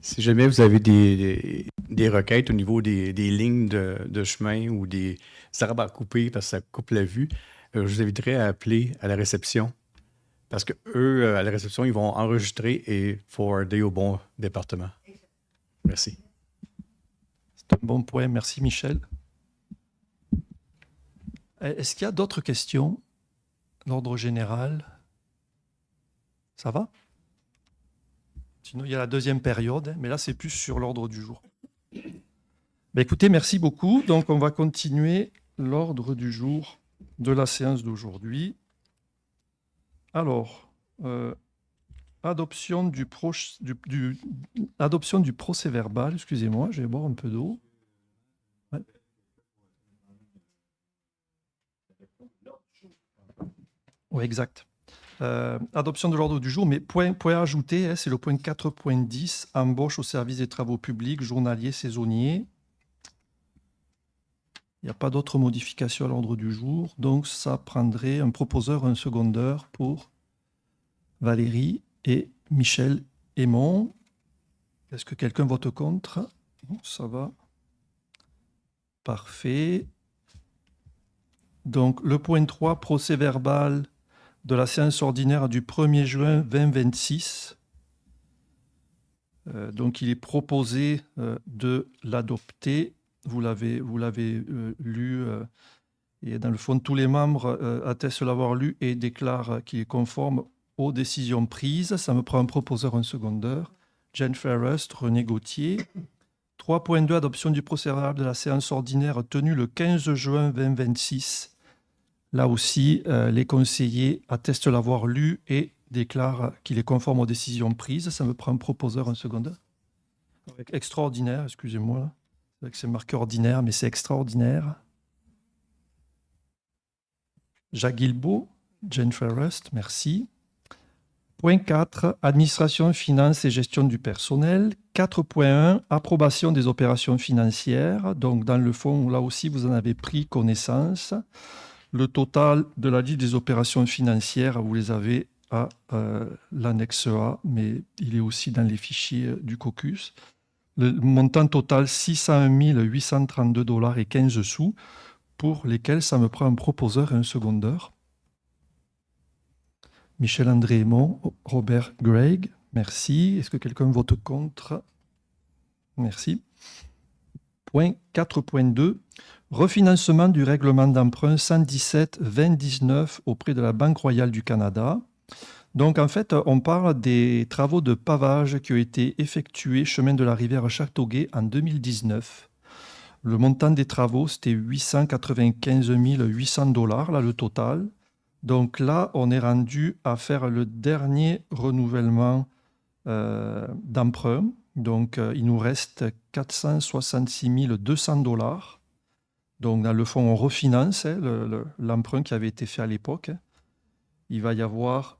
Si jamais vous avez des requêtes au niveau des lignes de chemin ou des arbres à couper parce que ça coupe la vue, je vous inviterai à appeler à la réception. Parce que eux, à la réception, ils vont enregistrer et forwarder au bon département. Merci. C'est un bon point. Merci, Michel. Est-ce qu'il y a d'autres questions? L'ordre général? Ça va? Sinon, il y a la deuxième période, mais là, c'est plus sur l'ordre du jour. Ben, écoutez, merci beaucoup. Donc, on va continuer l'ordre du jour de la séance d'aujourd'hui. Alors, adoption du procès-verbal. Excusez-moi, je vais boire un peu d'eau. Ouais. Oui, exact. Adoption de l'ordre du jour, mais point ajouté, c'est le point 4.10, embauche au service des travaux publics, journalier, saisonnier. Il n'y a pas d'autres modifications à l'ordre du jour, donc ça prendrait un proposeur, un secondeur pour Valérie et Michel Aymon. Est-ce que quelqu'un vote contre? Non, ça va. Parfait. Donc, le point 3, procès verbal de la séance ordinaire du 1er juin 2026. Donc, il est proposé de l'adopter. Vous l'avez lu, et dans le fond, tous les membres attestent l'avoir lu et déclarent qu'il est conforme aux décisions prises. Ça me prend un proposeur, un secondeur. Jane Ferrest, René Gauthier. 3.2, adoption du procès verbal de la séance ordinaire tenue le 15 juin 2026. Là aussi, les conseillers attestent l'avoir lu et déclarent qu'il est conforme aux décisions prises. Ça me prend un proposeur, un secondeur. Extraordinaire, excusez-moi. C'est vrai que c'est marqué ordinaire, mais c'est extraordinaire. Jacques Guilbeault, Jane Ferrest, merci. Point 4, administration, finances et gestion du personnel. 4.1, approbation des opérations financières. Donc, dans le fond, là aussi, vous en avez pris connaissance. Le total de la liste des opérations financières, vous les avez à l'annexe A, mais il est aussi dans les fichiers du caucus. Le montant total, 601 832 $ et 15 sous, pour lesquels ça me prend un proposeur et un secondeur. Michel-André Aymon, Robert Gregg, merci. Est-ce que quelqu'un vote contre? Merci. Point 4.2, refinancement du règlement d'emprunt 117-2019 auprès de la Banque royale du Canada. Donc, en fait, on parle des travaux de pavage qui ont été effectués chemin de la rivière Châteauguay en 2019. Le montant des travaux, c'était 895 800 $, là, le total. Donc là, on est rendu à faire le dernier renouvellement d'emprunt. Donc, il nous reste 466 200 $. Donc, dans le fond, on refinance l'emprunt qui avait été fait à l'époque. Il va y avoir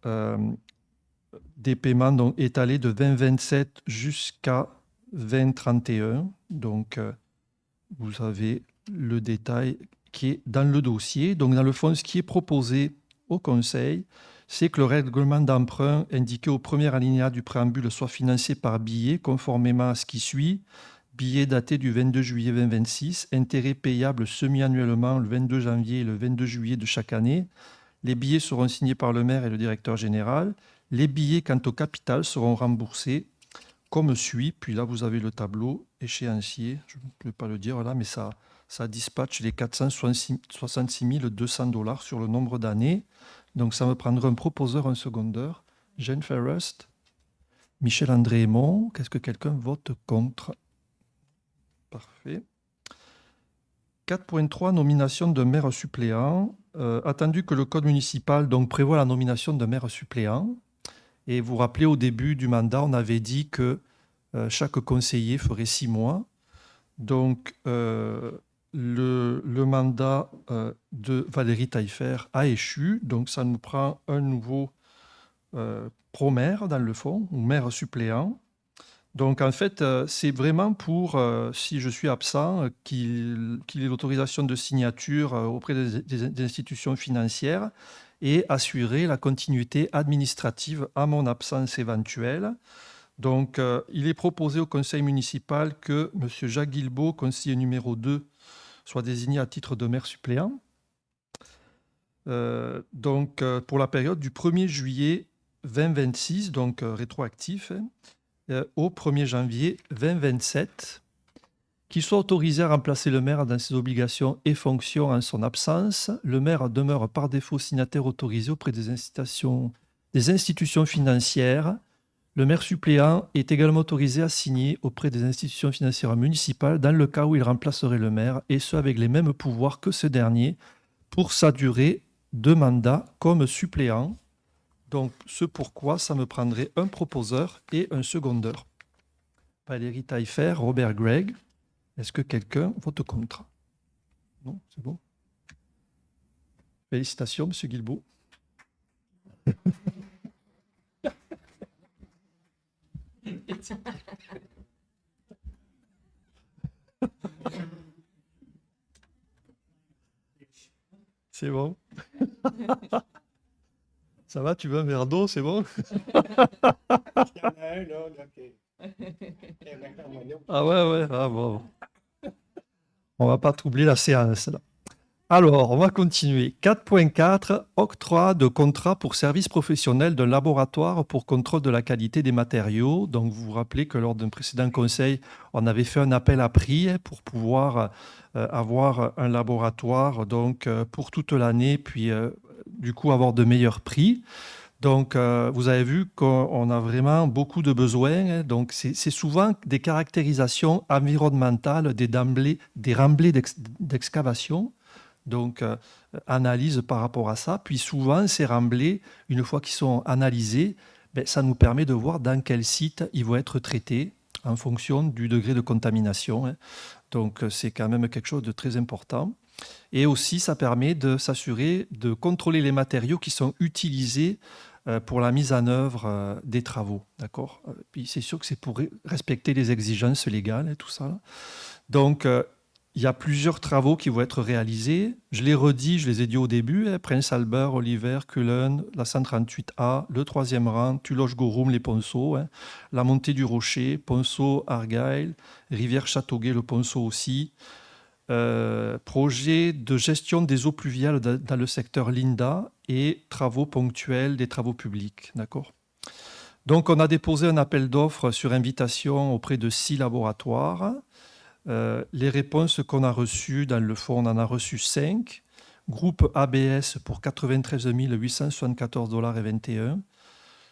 des paiements donc, étalés de 2027 jusqu'à 2031. Donc, vous avez le détail qui est dans le dossier. Donc, dans le fond, ce qui est proposé au Conseil, c'est que le règlement d'emprunt indiqué au premier alinéa du préambule soit financé par billet, conformément à ce qui suit. Billet daté du 22 juillet 2026, intérêt payable semi-annuellement le 22 janvier et le 22 juillet de chaque année. Les billets seront signés par le maire et le directeur général. Les billets, quant au capital, seront remboursés comme suit. Puis là, vous avez le tableau échéancier. Je ne peux pas le dire là, mais ça dispatche les 466 200 $ sur le nombre d'années. Donc, ça me prendra un proposeur, un secondeur. Jeanne Ferrest, Michel-André Aymon. Qu'est-ce que quelqu'un vote contre? Parfait. 4.3, nomination de maire suppléant. Attendu que le code municipal donc, prévoit la nomination de maire suppléant. Et vous vous rappelez, au début du mandat, on avait dit que chaque conseiller ferait 6 mois. Donc, le mandat de Valérie Taillefer a échu. Donc, ça nous prend un nouveau pro-maire, dans le fond, ou maire suppléant. Donc, en fait, c'est vraiment pour, si je suis absent, qu'il ait l'autorisation de signature auprès des institutions financières et assurer la continuité administrative à mon absence éventuelle. Donc, il est proposé au conseil municipal que M. Jacques Guilbeault, conseiller numéro 2, soit désigné à titre de maire suppléant. Pour la période du 1er juillet 2026, donc rétroactif, au 1er janvier 2027, qu'il soit autorisé à remplacer le maire dans ses obligations et fonctions en son absence. Le maire demeure par défaut signataire autorisé auprès des institutions financières. Le maire suppléant est également autorisé à signer auprès des institutions financières municipales dans le cas où il remplacerait le maire, et ce avec les mêmes pouvoirs que ce dernier pour sa durée de mandat comme suppléant. Donc, ce pourquoi ça me prendrait un proposeur et un secondeur. Valérie Taillefer, Robert Gregg. Est-ce que quelqu'un vote contre? Non, c'est bon. Félicitations, M. Guilbeault. C'est bon. Ça va, tu veux un verre d'eau, c'est bon? Ah ouais, ah bon. On va pas troubler la séance là. Alors, on va continuer. 4.4, octroi de contrat pour service professionnel d'un laboratoire pour contrôle de la qualité des matériaux. Donc, vous vous rappelez que lors d'un précédent conseil, on avait fait un appel à prix pour pouvoir avoir un laboratoire donc, pour toute l'année, puis du coup avoir de meilleurs prix. Donc, vous avez vu qu'on a vraiment beaucoup de besoins. Donc, c'est souvent des caractérisations environnementales des remblais d'excavation. Donc, analyse par rapport à ça. Puis souvent, ces remblais, une fois qu'ils sont analysés, ça nous permet de voir dans quel site ils vont être traités en fonction du degré de contamination. Donc, c'est quand même quelque chose de très important. Et aussi, ça permet de s'assurer de contrôler les matériaux qui sont utilisés pour la mise en œuvre des travaux. D'accord ? Puis c'est sûr que c'est pour respecter les exigences légales et tout ça. Donc, il y a plusieurs travaux qui vont être réalisés. Je les redis, je les ai dit au début. Prince Albert, Oliver, Cullen, la 138A, le 3e rang, Tuloche-Gorum, les Ponceaux, la montée du Rocher, Ponceau, Argyle, Rivière-Châteauguay, le Ponceau aussi. Projet de gestion des eaux pluviales dans le secteur Linda et travaux ponctuels des travaux publics. D'accord ? Donc, on a déposé un appel d'offres sur invitation auprès de 6 laboratoires. Les réponses qu'on a reçues, dans le fond, on en a reçu 5. Groupe ABS pour 93 874,21 $.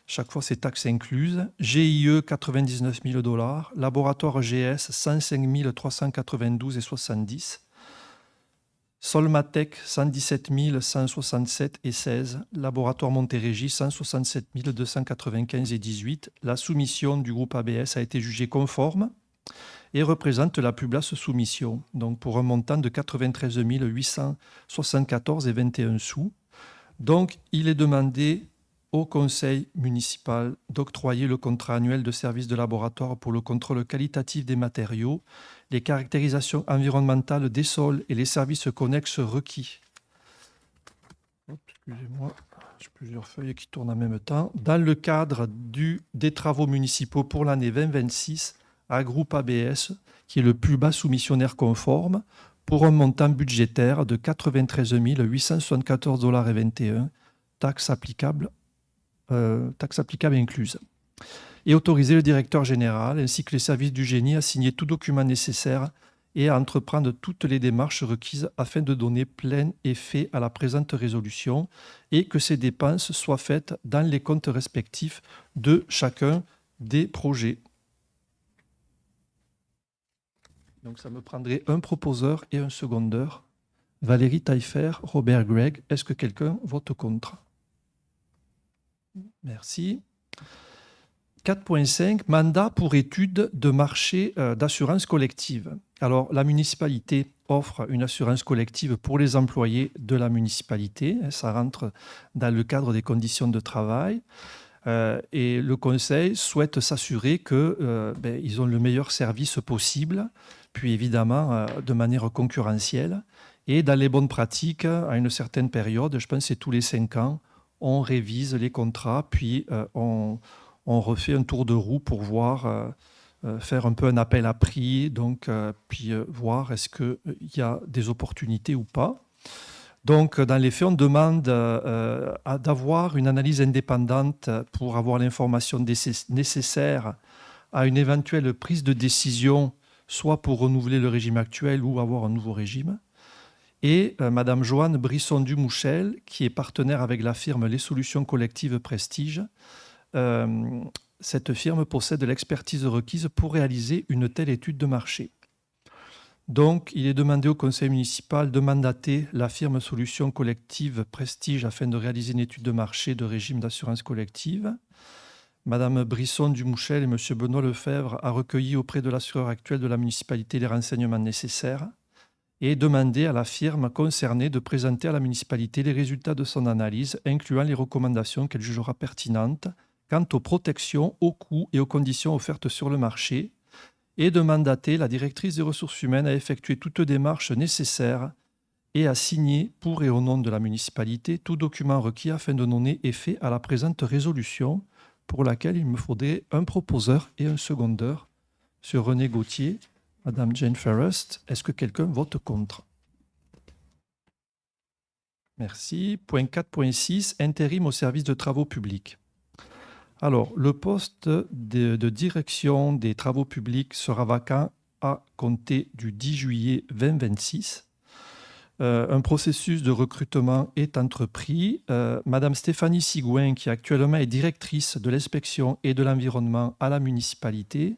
Chaque fois, c'est taxes incluses. GIE, 99 000 $. Laboratoire GS, 105 392,70 $. Solmatec, 117 167,16 $. Laboratoire Montérégie, 167 295,18 $. La soumission du groupe ABS a été jugée conforme et représente la plus basse soumission, donc pour un montant de 93 874,21 $. Donc, il est demandé au conseil municipal d'octroyer le contrat annuel de service de laboratoire pour le contrôle qualitatif des matériaux, les caractérisations environnementales des sols et les services connexes requis. Excusez-moi, j'ai plusieurs feuilles qui tournent en même temps. Dans le cadre des travaux municipaux pour l'année 2026, à groupe ABS, qui est le plus bas soumissionnaire conforme, pour un montant budgétaire de 93 874,21 $, taxes applicables incluses. Et autoriser le directeur général ainsi que les services du génie à signer tout document nécessaire et à entreprendre toutes les démarches requises afin de donner plein effet à la présente résolution et que ces dépenses soient faites dans les comptes respectifs de chacun des projets. Donc ça me prendrait un proposeur et un secondeur. Valérie Taillefer, Robert Gregg. Est-ce que quelqu'un vote contre? Merci. 4.5, mandat pour étude de marché d'assurance collective. Alors, la municipalité offre une assurance collective pour les employés de la municipalité. Ça rentre dans le cadre des conditions de travail. Et le conseil souhaite s'assurer qu'ils ont le meilleur service possible, puis évidemment de manière concurrentielle. Et dans les bonnes pratiques, à une certaine période, je pense que c'est tous les 5 ans, on révise les contrats, puis on refait un tour de roue pour voir, faire un peu un appel à prix, donc, puis voir est-ce qu'il y a des opportunités ou pas. Donc, dans les faits, on demande d'avoir une analyse indépendante pour avoir l'information nécessaire à une éventuelle prise de décision, soit pour renouveler le régime actuel ou avoir un nouveau régime. Et Madame Joanne Brisson-Dumouchel, qui est partenaire avec la firme Les Solutions Collectives Prestige. Cette firme possède l'expertise requise pour réaliser une telle étude de marché. Donc, il est demandé au conseil municipal de mandater la firme Solutions Collectives Prestige afin de réaliser une étude de marché de régime d'assurance collective. Madame Brisson-Dumouchel et Monsieur Benoît Lefebvre a recueilli auprès de l'assureur actuel de la municipalité les renseignements nécessaires et demandé à la firme concernée de présenter à la municipalité les résultats de son analyse, incluant les recommandations qu'elle jugera pertinentes quant aux protections, aux coûts et aux conditions offertes sur le marché, et de mandater la directrice des ressources humaines à effectuer toute démarche nécessaire et à signer pour et au nom de la municipalité tout document requis afin de donner effet à la présente résolution, pour laquelle il me faudrait un proposeur et un secondeur. Monsieur René Gauthier, Madame Jane Ferrest, est-ce que quelqu'un vote contre? Merci. Point 4.6, intérim au service de travaux publics. Alors, le poste de direction des travaux publics sera vacant à compter du 10 juillet 2026. Un processus de recrutement est entrepris. Madame Stéphanie Sigouin, qui actuellement est directrice de l'inspection et de l'environnement à la municipalité,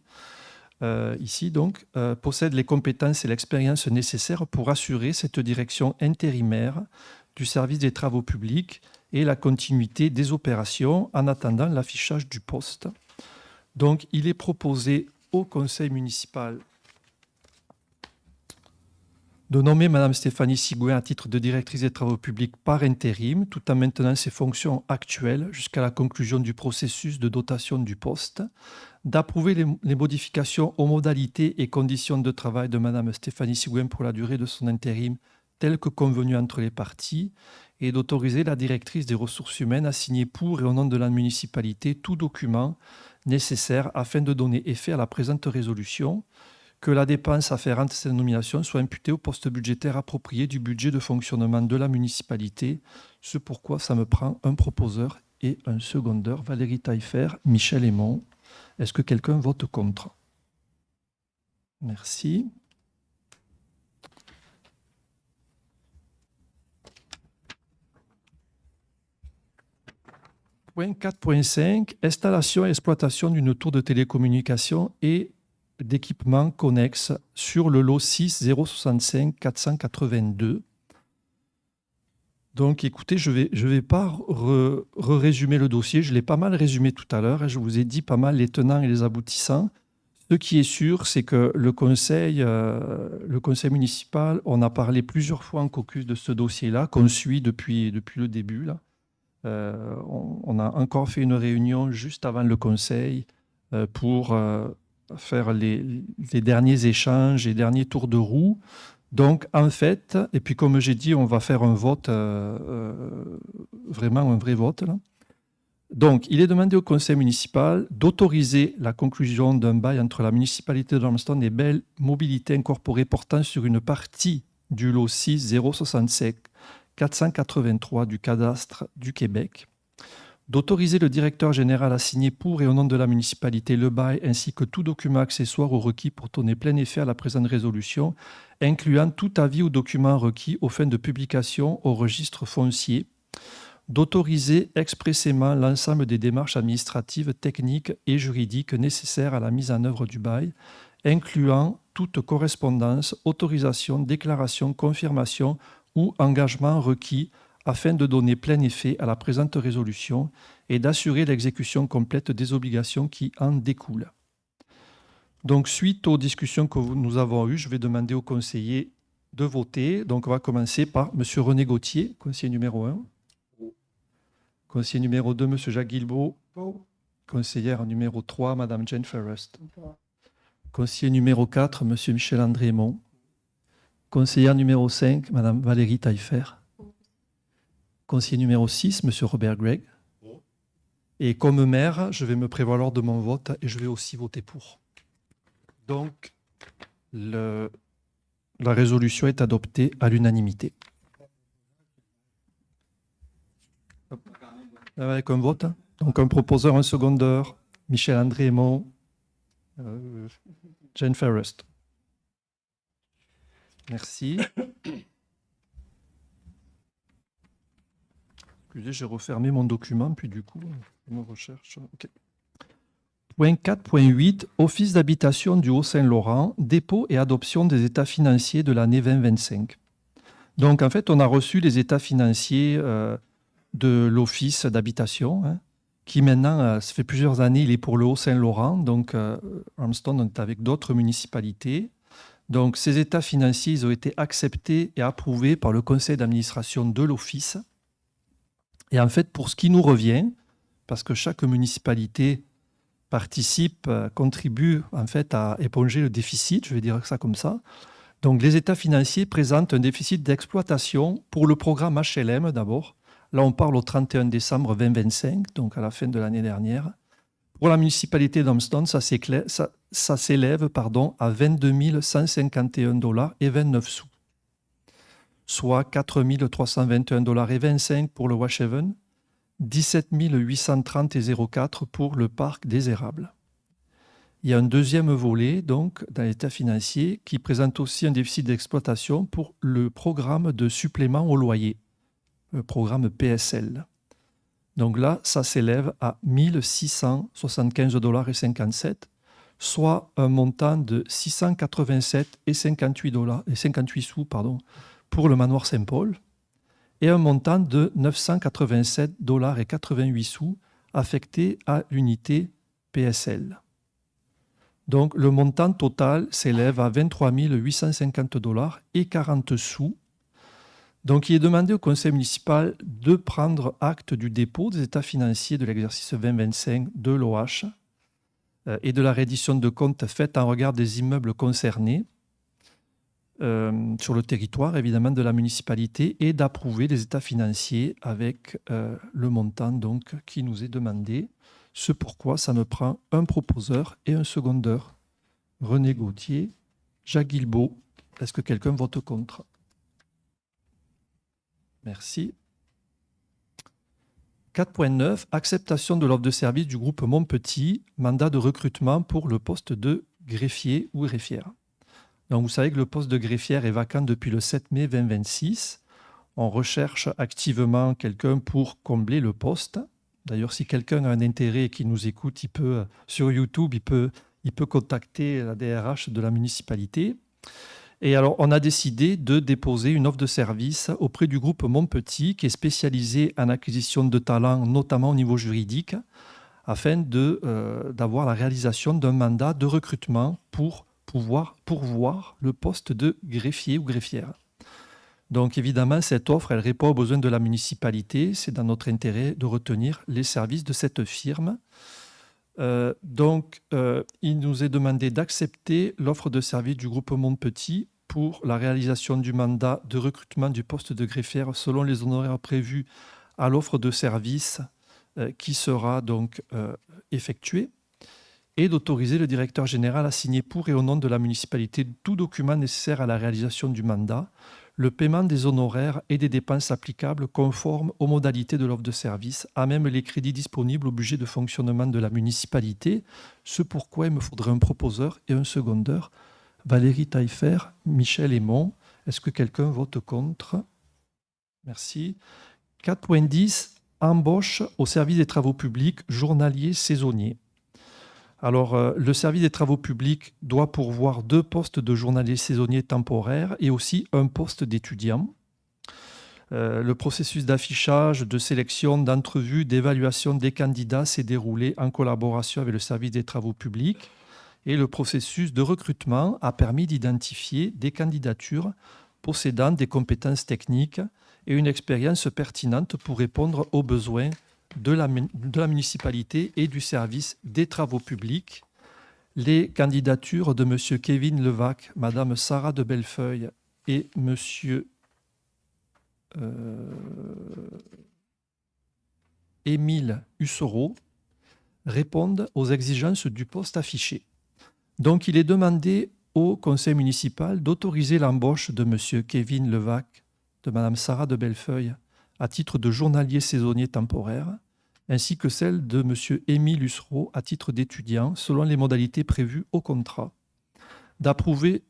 ici donc, possède les compétences et l'expérience nécessaires pour assurer cette direction intérimaire du service des travaux publics et la continuité des opérations en attendant l'affichage du poste. Donc, il est proposé au conseil municipal de nommer Mme Stéphanie Sigouin à titre de directrice des travaux publics par intérim, tout en maintenant ses fonctions actuelles jusqu'à la conclusion du processus de dotation du poste, d'approuver les modifications aux modalités et conditions de travail de Mme Stéphanie Sigouin pour la durée de son intérim telles que convenues entre les parties, et d'autoriser la directrice des ressources humaines à signer pour et au nom de la municipalité tout document nécessaire afin de donner effet à la présente résolution, que la dépense afférente à cette nomination soit imputée au poste budgétaire approprié du budget de fonctionnement de la municipalité, ce pourquoi ça me prend un proposeur et un secondeur, Valérie Taillefer, Michel Aymon. Est-ce que quelqu'un vote contre? Merci. Point 4.5, installation et exploitation d'une tour de télécommunication et d'équipements connexes sur le lot 6 065 482. Donc écoutez, je vais pas résumer le dossier, je l'ai pas mal résumé tout à l'heure, et je vous ai dit pas mal les tenants et les aboutissants. Ce qui est sûr, c'est que le conseil municipal, on a parlé plusieurs fois en caucus de ce dossier-là, qu'on suit depuis le début, là. On a encore fait une réunion juste avant le conseil pour faire les derniers échanges et derniers tours de roue. Donc, en fait, et puis comme j'ai dit, on va faire un vote, vraiment un vrai vote, là. Donc, il est demandé au conseil municipal d'autoriser la conclusion d'un bail entre la municipalité de Dormston et Bell Mobilité Incorporée portant sur une partie du lot 6 065 483 du cadastre du Québec, d'autoriser le directeur général à signer pour et au nom de la municipalité le bail ainsi que tout document accessoire ou requis pour donner plein effet à la présente résolution, incluant tout avis ou document requis aux fins de publication au registre foncier, d'autoriser expressément l'ensemble des démarches administratives, techniques et juridiques nécessaires à la mise en œuvre du bail, incluant toute correspondance, autorisation, déclaration, confirmation ou engagement requis afin de donner plein effet à la présente résolution et d'assurer l'exécution complète des obligations qui en découlent. Donc, suite aux discussions que nous avons eues, je vais demander aux conseillers de voter. Donc, on va commencer par M. René Gauthier, conseiller numéro 1. Conseiller numéro 2, M. Jacques Guilbeault. Conseillère numéro 3, Mme Jane Ferrest. Conseiller numéro 4, M. Michel-André Aymon. Conseillère numéro 5, Mme Valérie Taillefer. Conseiller numéro 6, M. Robert Gregg. Et comme maire, je vais me prévaloir de mon vote et je vais aussi voter pour. Donc, la résolution est adoptée à l'unanimité. Avec un vote, donc un proposeur, un secondeur, Michel-André Aymon, Jane Ferrest. Merci. Excusez, j'ai refermé mon document, puis du coup, je me recherche. Okay. Point 4.8, Office d'habitation du Haut-Saint-Laurent, dépôt et adoption des états financiers de l'année 2025. Donc, en fait, on a reçu les états financiers de l'Office d'habitation, hein, qui maintenant, ça fait plusieurs années, il est pour le Haut-Saint-Laurent. Donc, Armstrong, on est avec d'autres municipalités. Donc, ces états financiers, ils ont été acceptés et approuvés par le conseil d'administration de l'Office. Et en fait, pour ce qui nous revient, parce que chaque municipalité participe, contribue en fait à éponger le déficit, je vais dire ça comme ça. Donc, les états financiers présentent un déficit d'exploitation pour le programme HLM d'abord. Là, on parle au 31 décembre 2025, donc à la fin de l'année dernière. Pour la municipalité d'Armstrong, ça s'élève à 22 151 $ et 29 sous, soit 4 321 $ et 25 pour le Washhaven, 17 830 et 04 pour le parc des Érables. Il y a un deuxième volet, donc, dans l'état financier, qui présente aussi un déficit d'exploitation pour le programme de supplément au loyer, le programme PSL. Donc là, ça s'élève à 1 675 $ et 57, soit un montant de 687 et 58 sous pour le manoir Saint-Paul, et un montant de 987 $ et 88 sous affecté à l'unité PSL. Donc le montant total s'élève à 23 850 $ et 40 sous. Donc il est demandé au conseil municipal de prendre acte du dépôt des états financiers de l'exercice 2025 de l'OH et de la reddition de comptes faite en regard des immeubles concernés sur le territoire, évidemment, de la municipalité, et d'approuver les états financiers avec le montant donc, qui nous est demandé. Ce pourquoi ça me prend un proposeur et un secondeur. René Gauthier, Jacques Guilbeault. Est-ce que quelqu'un vote contre? Merci. 4.9, acceptation de l'offre de service du groupe Montpetit, mandat de recrutement pour le poste de greffier ou greffière. Donc vous savez que le poste de greffière est vacant depuis le 7 mai 2026. On recherche activement quelqu'un pour combler le poste. D'ailleurs, si quelqu'un a un intérêt et qui nous écoute, il peut, sur YouTube, il peut contacter la DRH de la municipalité. Et alors, on a décidé de déposer une offre de service auprès du groupe Montpetit, qui est spécialisé en acquisition de talents, notamment au niveau juridique, afin d'avoir la réalisation d'un mandat de recrutement pour pouvoir pourvoir le poste de greffier ou greffière. Donc évidemment, cette offre, elle répond aux besoins de la municipalité. C'est dans notre intérêt de retenir les services de cette firme. Il nous est demandé d'accepter l'offre de service du groupe Montpetit pour la réalisation du mandat de recrutement du poste de greffière selon les honoraires prévus à l'offre de service qui sera donc effectuée, et d'autoriser le directeur général à signer pour et au nom de la municipalité tout document nécessaire à la réalisation du mandat, le paiement des honoraires et des dépenses applicables conformes aux modalités de l'offre de service, à même les crédits disponibles au budget de fonctionnement de la municipalité, ce pourquoi il me faudrait un proposeur et un secondeur. Valérie Taillefer, Michel Aymon. Est-ce que quelqu'un vote contre? Merci. 4.10, embauche au service des travaux publics journalier saisonnier. Alors, le service des travaux publics doit pourvoir 2 postes de journalier saisonnier temporaire et aussi un poste d'étudiant. Le processus d'affichage, de sélection, d'entrevue, d'évaluation des candidats s'est déroulé en collaboration avec le service des travaux publics et le processus de recrutement a permis d'identifier des candidatures possédant des compétences techniques et une expérience pertinente pour répondre aux besoins de la municipalité et du service des travaux publics. Les candidatures de M. Kevin Levac, Mme Sarah de Bellefeuille et M. Émile Hussereau répondent aux exigences du poste affiché. Donc, il est demandé au conseil municipal d'autoriser l'embauche de M. Kevin Levac, de Mme Sarah de Bellefeuille, à titre de journalier saisonnier temporaire, ainsi que celle de M. Émile Hussereau à titre d'étudiant, selon les modalités prévues au contrat. D'approuver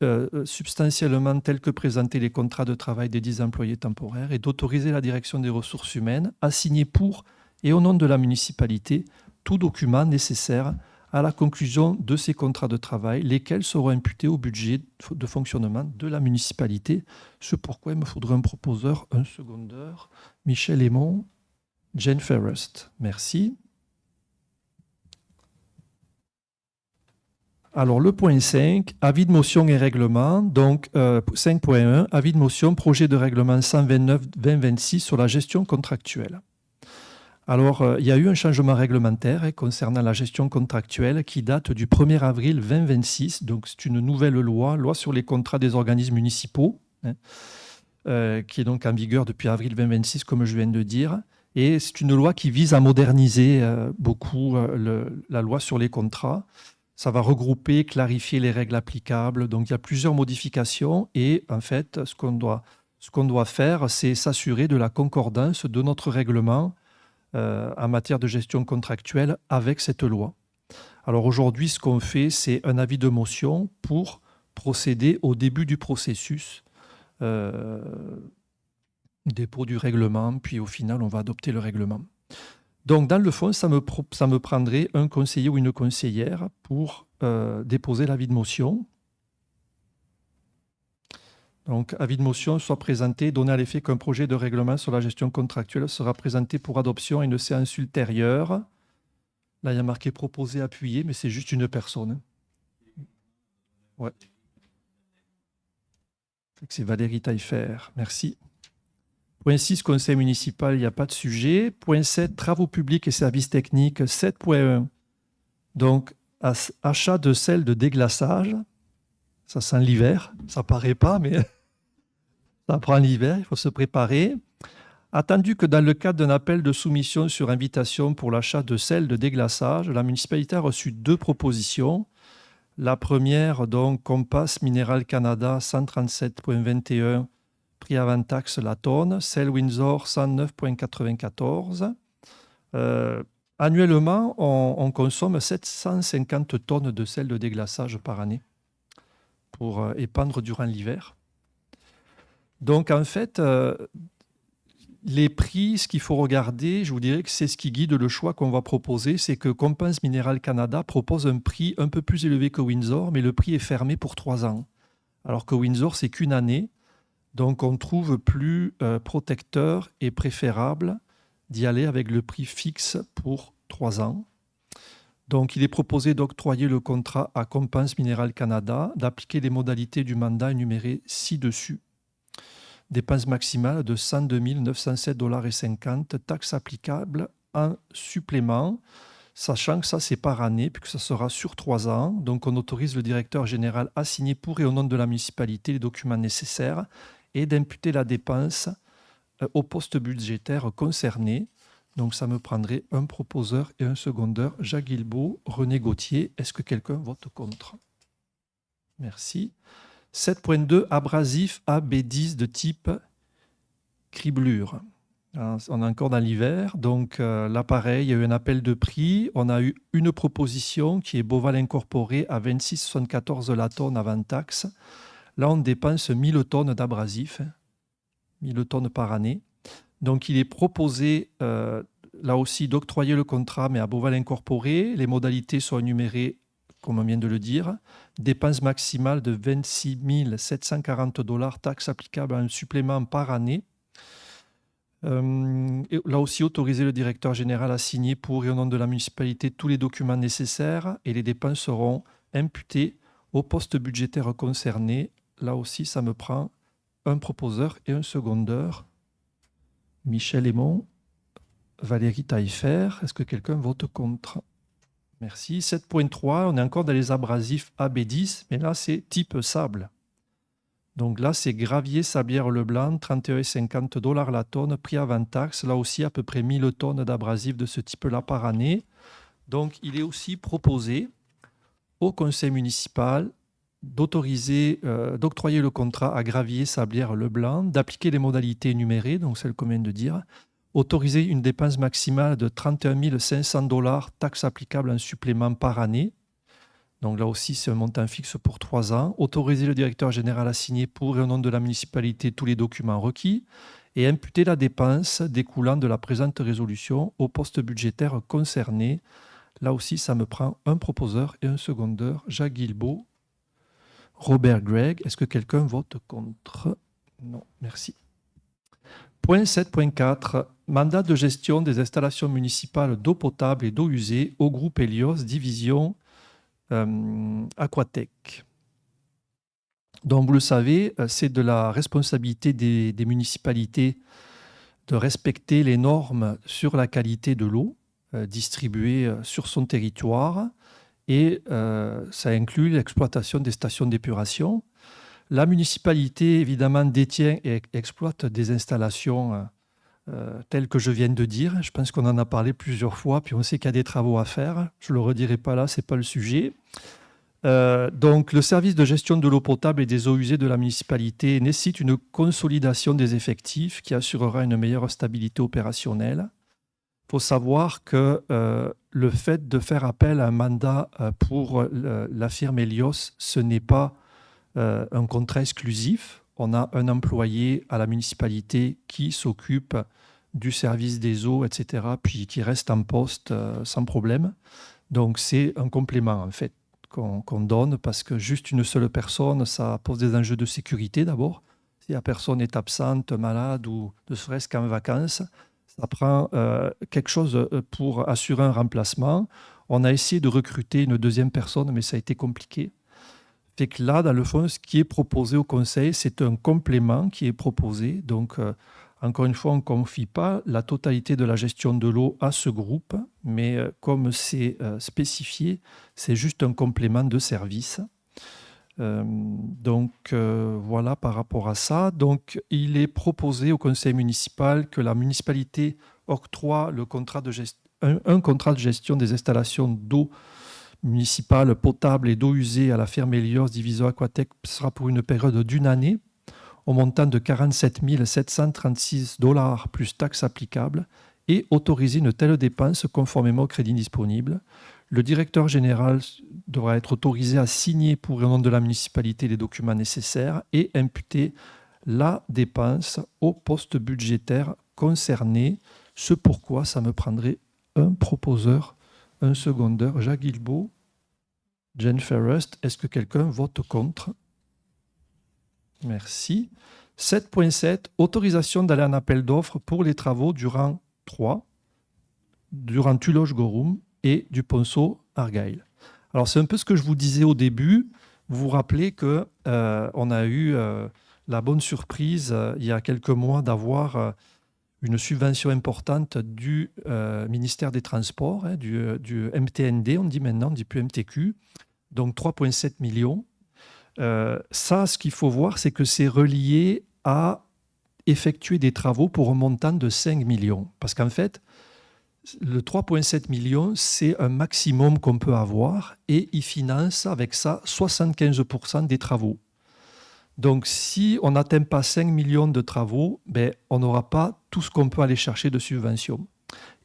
substantiellement tel que présentés les contrats de travail des 10 employés temporaires et d'autoriser la direction des ressources humaines à signer pour et au nom de la municipalité tout document nécessaire à la conclusion de ces contrats de travail, lesquels seront imputés au budget de fonctionnement de la municipalité. Ce pourquoi il me faudrait un proposeur, un secondeur. Michel Aymon, Jane Ferrest. Merci. Alors, le point 5, avis de motion et règlement. Donc, 5.1, avis de motion, projet de règlement 129-2026 sur la gestion contractuelle. Alors, il y a eu un changement réglementaire concernant la gestion contractuelle qui date du 1er avril 2026. Donc, c'est une nouvelle loi sur les contrats des organismes municipaux, qui est donc en vigueur depuis avril 2026, comme je viens de dire. Et c'est une loi qui vise à moderniser beaucoup la loi sur les contrats. Ça va regrouper, clarifier les règles applicables. Donc, il y a plusieurs modifications. Et en fait, ce qu'on doit faire, c'est s'assurer de la concordance de notre règlement en matière de gestion contractuelle avec cette loi. Alors aujourd'hui, ce qu'on fait, c'est un avis de motion pour procéder au début du processus, dépôt du règlement, puis au final, on va adopter le règlement. Donc dans le fond, ça me prendrait un conseiller ou une conseillère pour déposer l'avis de motion. Donc, avis de motion soit présenté, donné à l'effet qu'un projet de règlement sur la gestion contractuelle sera présenté pour adoption à une séance ultérieure. Là, il y a marqué proposé, appuyé, mais c'est juste une personne. Ouais. C'est Valérie Taillefer. Merci. Point 6, conseil municipal, il n'y a pas de sujet. Point 7, travaux publics et services techniques. 7.1. Donc, achat de sel de déglaçage. Ça sent l'hiver. Ça paraît pas, mais ça prend l'hiver. Il faut se préparer. Attendu que dans le cadre d'un appel de soumission sur invitation pour l'achat de sel de déglaçage, la municipalité a reçu 2 propositions. La première, donc, Compass Mineral Canada, 137,21, prix avant taxe la tonne. Sel Windsor, 109,94. Annuellement, on consomme 750 tonnes de sel de déglaçage par année pour épandre durant l'hiver. Donc, en fait, les prix, ce qu'il faut regarder, je vous dirais que c'est ce qui guide le choix qu'on va proposer, c'est que Compass Mineral Canada propose un prix un peu plus élevé que Windsor, mais le prix est fermé pour 3 ans. Alors que Windsor, c'est qu'1 année. Donc, on trouve plus protecteur et préférable d'y aller avec le prix fixe pour 3 ans. Donc, il est proposé d'octroyer le contrat à Compass Mineral Canada, d'appliquer les modalités du mandat énumérées ci-dessus. dépense maximale de 102 907,50 $, taxe applicable en supplément, sachant que ça, c'est par année, puisque ça sera sur 3 ans. Donc, on autorise le directeur général à signer pour et au nom de la municipalité les documents nécessaires et d'imputer la dépense au poste budgétaire concerné. Donc, ça me prendrait un proposeur et un secondeur. Jacques Guilbeault, René Gauthier. Est-ce que quelqu'un vote contre? Merci. 7.2, abrasif AB10 de type criblure. On est encore dans l'hiver, donc là pareil, il y a eu un appel de prix. On a eu une proposition qui est Boval Incorporé à 26,74 la tonne avant taxe. Là, on dépense 1000 tonnes d'abrasif, 1000 tonnes par année. Donc, il est proposé, là aussi, d'octroyer le contrat, mais à Boval Incorporé. Les modalités sont énumérées, comme on vient de le dire. Dépense maximale de 26 740 $, taxe applicable à un supplément par année. Et là aussi, autoriser le directeur général à signer pour et au nom de la municipalité tous les documents nécessaires et les dépenses seront imputées au poste budgétaire concerné. Là aussi, ça me prend un proposeur et un secondeur. Michel Aymon, Valérie Taillefer. Est-ce que quelqu'un vote contre? Merci. 7.3, on est encore dans les abrasifs AB10, mais là, c'est type sable. Donc là, c'est gravier Sablière Leblanc, 31,50 $ la tonne, prix avant taxe. Là aussi, à peu près 1000 tonnes d'abrasifs de ce type-là par année. Donc, il est aussi proposé au conseil municipal d'octroyer le contrat à gravier Sablière Leblanc, d'appliquer les modalités énumérées, donc celles qu'on vient de dire, autoriser une dépense maximale de 31 500 $, taxe applicable en supplément par année. Donc là aussi, c'est un montant fixe pour 3 ans. Autoriser le directeur général à signer pour et au nom de la municipalité tous les documents requis et imputer la dépense découlant de la présente résolution au poste budgétaire concerné. Là aussi, ça me prend un proposeur et un secondeur. Jacques Guilbeault, Robert Gregg. Est-ce que quelqu'un vote contre? Non, merci. Point 7.4. Mandat de gestion des installations municipales d'eau potable et d'eau usée au groupe Helios, division Aquatech. Donc, vous le savez, c'est de la responsabilité des municipalités de respecter les normes sur la qualité de l'eau distribuée sur son territoire et ça inclut l'exploitation des stations d'épuration. La municipalité, évidemment, détient et exploite des installations telles que je viens de dire. Je pense qu'on en a parlé plusieurs fois, puis on sait qu'il y a des travaux à faire. Je ne le redirai pas là, ce n'est pas le sujet. Donc, le service de gestion de l'eau potable et des eaux usées de la municipalité nécessite une consolidation des effectifs qui assurera une meilleure stabilité opérationnelle. Il faut savoir que le fait de faire appel à un mandat pour la firme Helios, ce n'est pas un contrat exclusif. On a un employé à la municipalité qui s'occupe du service des eaux, etc., puis qui reste en poste sans problème. Donc, c'est un complément, en fait, qu'on donne parce que juste une seule personne, ça pose des enjeux de sécurité d'abord. Si la personne est absente, malade ou ne serait-ce qu'en vacances, ça prend quelque chose pour assurer un remplacement. On a essayé de recruter une deuxième personne, mais ça a été compliqué. Fait que là, dans le fond, ce qui est proposé au conseil, c'est un complément qui est proposé. Donc, encore une fois, on ne confie pas la totalité de la gestion de l'eau à ce groupe, mais comme c'est spécifié, c'est juste un complément de service. Donc, voilà par rapport à ça. Donc, il est proposé au conseil municipal que la municipalité octroie le contrat de un contrat de gestion des installations d'eau municipale potable et d'eau usée à la ferme Helios division Aquatech sera pour une période d'1 année au montant de 47 736 $ plus taxes applicables et autoriser une telle dépense conformément au crédit disponible. Le directeur général devra être autorisé à signer pour le nom de la municipalité les documents nécessaires et imputer la dépense au poste budgétaire concerné, ce pourquoi ça me prendrait un proposeur, un secondeur. Jacques Guilbeault, Jen Ferrest, est-ce que quelqu'un vote contre? Merci. 7.7, autorisation d'aller en appel d'offres pour les travaux durant Tuloche-Gorum et du Ponceau Argyle. Alors, c'est un peu ce que je vous disais au début. Vous vous rappelez qu'on a eu la bonne surprise, il y a quelques mois, d'avoir une subvention importante du ministère des Transports, hein, du MTND, on dit maintenant, on ne dit plus MTQ, donc 3,7 millions. Ça, ce qu'il faut voir, c'est que c'est relié à effectuer des travaux pour un montant de 5 millions. Parce qu'en fait, le 3,7 millions, c'est un maximum qu'on peut avoir et il finance avec ça 75% des travaux. Donc, si on n'atteint pas 5 millions de travaux, ben, on n'aura pas tout ce qu'on peut aller chercher de subventions.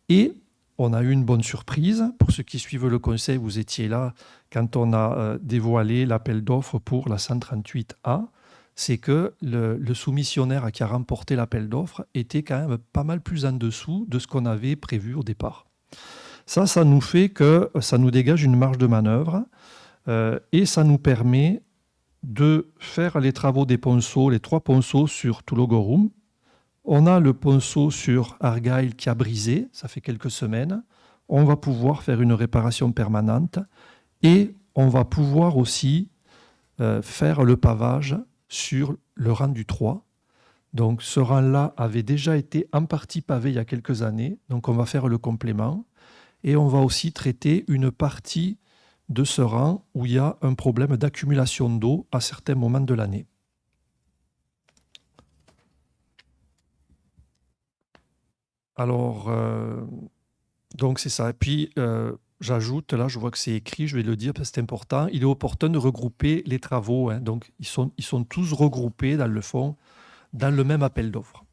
Et on a eu une bonne surprise. Pour ceux qui suivent le conseil, vous étiez là quand on a dévoilé l'appel d'offres pour la 138A. C'est que le soumissionnaire qui a remporté l'appel d'offres était quand même pas mal plus en dessous de ce qu'on avait prévu au départ. Ça nous fait que ça nous dégage une marge de manœuvre et ça nous permet de faire les travaux des ponceaux, les 3 ponceaux sur Tulogorum. On a le ponceau sur Argyle qui a brisé, ça fait quelques semaines. On va pouvoir faire une réparation permanente et on va pouvoir aussi faire le pavage sur le rang du 3. Donc ce rang-là avait déjà été en partie pavé il y a quelques années, donc on va faire le complément. Et on va aussi traiter une partie de ce rang où il y a un problème d'accumulation d'eau à certains moments de l'année. Alors, donc c'est ça. Et puis, j'ajoute, là, je vois que c'est écrit, je vais le dire parce que c'est important, il est opportun de regrouper les travaux. Hein. Donc, ils sont tous regroupés dans le fond, dans le même appel d'offres.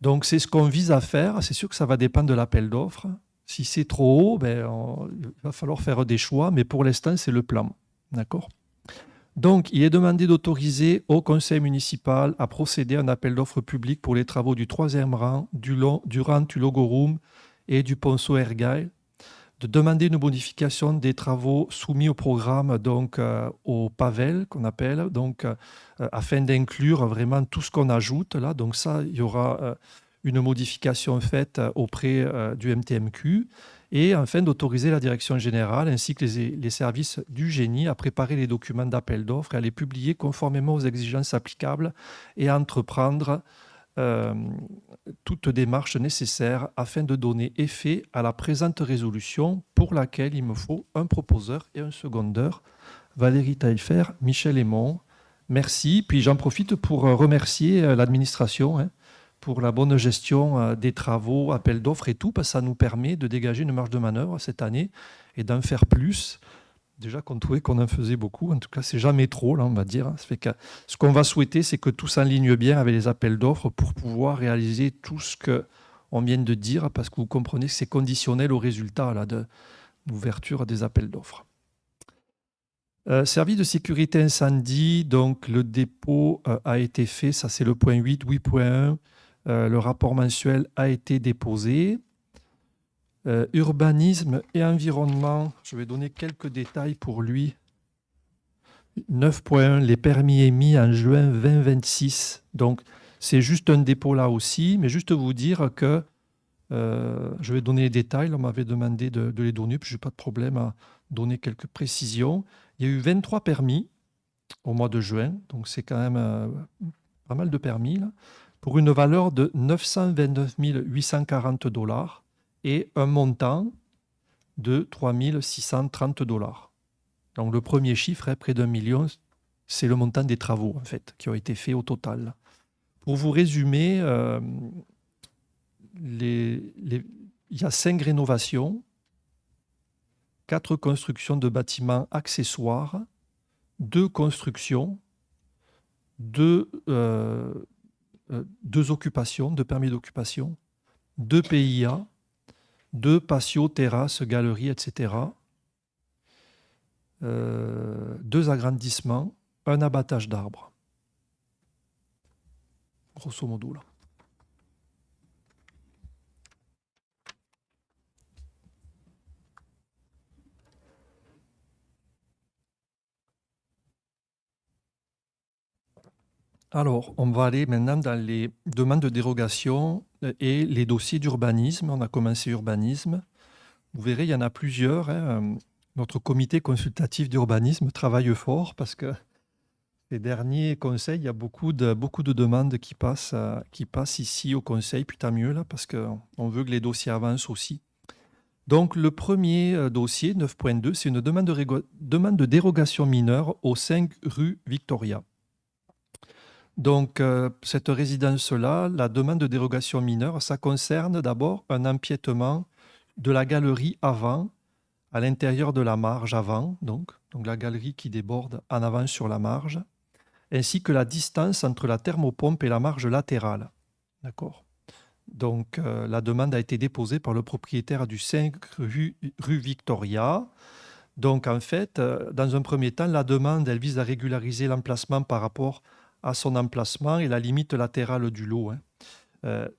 Donc, c'est ce qu'on vise à faire. C'est sûr que ça va dépendre de l'appel d'offres. Si c'est trop haut, ben, il va falloir faire des choix, mais pour l'instant, c'est le plan. D'accord ? Donc, il est demandé d'autoriser au conseil municipal à procéder à un appel d'offres public pour les travaux du 3e rang, du rang Tulogorum et du ponceau Argyle, de demander une modification des travaux soumis au programme, donc au PAVEL qu'on appelle, donc afin d'inclure vraiment tout ce qu'on ajoute là. Donc ça, il y aura une modification faite auprès du MTMQ et enfin d'autoriser la direction générale ainsi que les services du génie à préparer les documents d'appel d'offres et à les publier conformément aux exigences applicables et à entreprendre toute démarche nécessaire afin de donner effet à la présente résolution pour laquelle il me faut un proposeur et un secondeur. Valérie Taillefer, Michel Aymon, merci. Puis j'en profite pour remercier l'administration pour la bonne gestion des travaux, appels d'offres et tout, parce que ça nous permet de dégager une marge de manœuvre cette année et d'en faire plus. Déjà qu'on trouvait qu'on en faisait beaucoup. En tout cas, c'est jamais trop, là, on va dire. Ça fait que ce qu'on va souhaiter, c'est que tout s'enligne bien avec les appels d'offres pour pouvoir réaliser tout ce qu'on vient de dire, parce que vous comprenez que c'est conditionnel au résultat là, de l'ouverture des appels d'offres. Service de sécurité incendie, donc le dépôt a été fait, ça c'est le point 8, 8.1. Le rapport mensuel a été déposé. Urbanisme et environnement, je vais donner quelques détails pour lui. 9.1, les permis émis en juin 2026. Donc, c'est juste un dépôt là aussi, mais juste vous dire que je vais donner les détails. On m'avait demandé de les donner, puis je n'ai pas de problème à donner quelques précisions. Il y a eu 23 permis au mois de juin, donc c'est quand même pas mal de permis, là, pour une valeur de 929 840 $ et un montant de 3 630 $. Donc le premier chiffre est près d'1 million, c'est le montant des travaux en fait qui ont été faits au total. Pour vous résumer, il y a 5 rénovations, 4 constructions de bâtiments accessoires, 2 constructions, 2 occupations, 2 permis d'occupation, 2 PIA, 2 patios, terrasses, galeries, etc. 2 agrandissements, un abattage d'arbres. Grosso modo, là. Alors, on va aller maintenant dans les demandes de dérogation et les dossiers d'urbanisme. On a commencé urbanisme. Vous verrez, il y en a plusieurs. Notre comité consultatif d'urbanisme travaille fort parce que Ces derniers conseils, il y a beaucoup de demandes qui passent ici au conseil, puis tant mieux là, parce qu'on veut que les dossiers avancent aussi. Donc le premier dossier, 9.2, c'est une demande de dérogation mineure au 5 rue Victoria. Donc cette résidence-là, la demande de dérogation mineure, ça concerne d'abord un empiètement de la galerie avant, à l'intérieur de la marge avant, donc la galerie qui déborde en avant sur la marge, ainsi que la distance entre la thermopompe et la marge latérale. D'accord. Donc, la demande a été déposée par le propriétaire du 5 rue Victoria. Donc, en fait, dans un premier temps, la demande, elle vise à régulariser l'emplacement par rapport à son emplacement et la limite latérale du lot.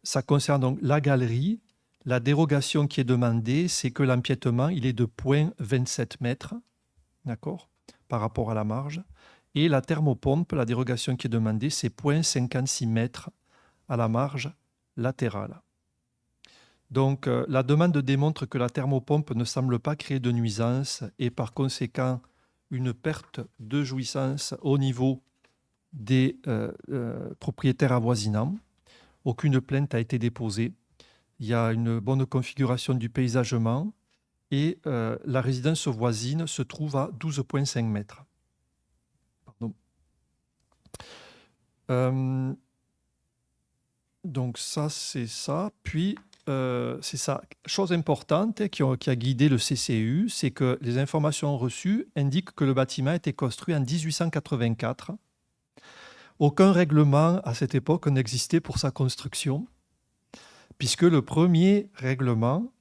Ça concerne donc la galerie. La dérogation qui est demandée, c'est que l'empiètement, il est de 0,27 mètres, d'accord, par rapport à la marge. Et la thermopompe, la dérogation qui est demandée, c'est 0,56 mètres à la marge latérale. Donc, la demande démontre que la thermopompe ne semble pas créer de nuisance et par conséquent une perte de jouissance au niveau des propriétaires avoisinants. Aucune plainte a été déposée. Il y a une bonne configuration du paysagement et la résidence voisine se trouve à 12,5 mètres. Pardon. Donc ça, c'est ça. Puis, c'est ça. Chose importante qui a guidé le CCU, c'est que les informations reçues indiquent que le bâtiment a été construit en 1884. Aucun règlement à cette époque n'existait pour sa construction, puisque le premier règlement,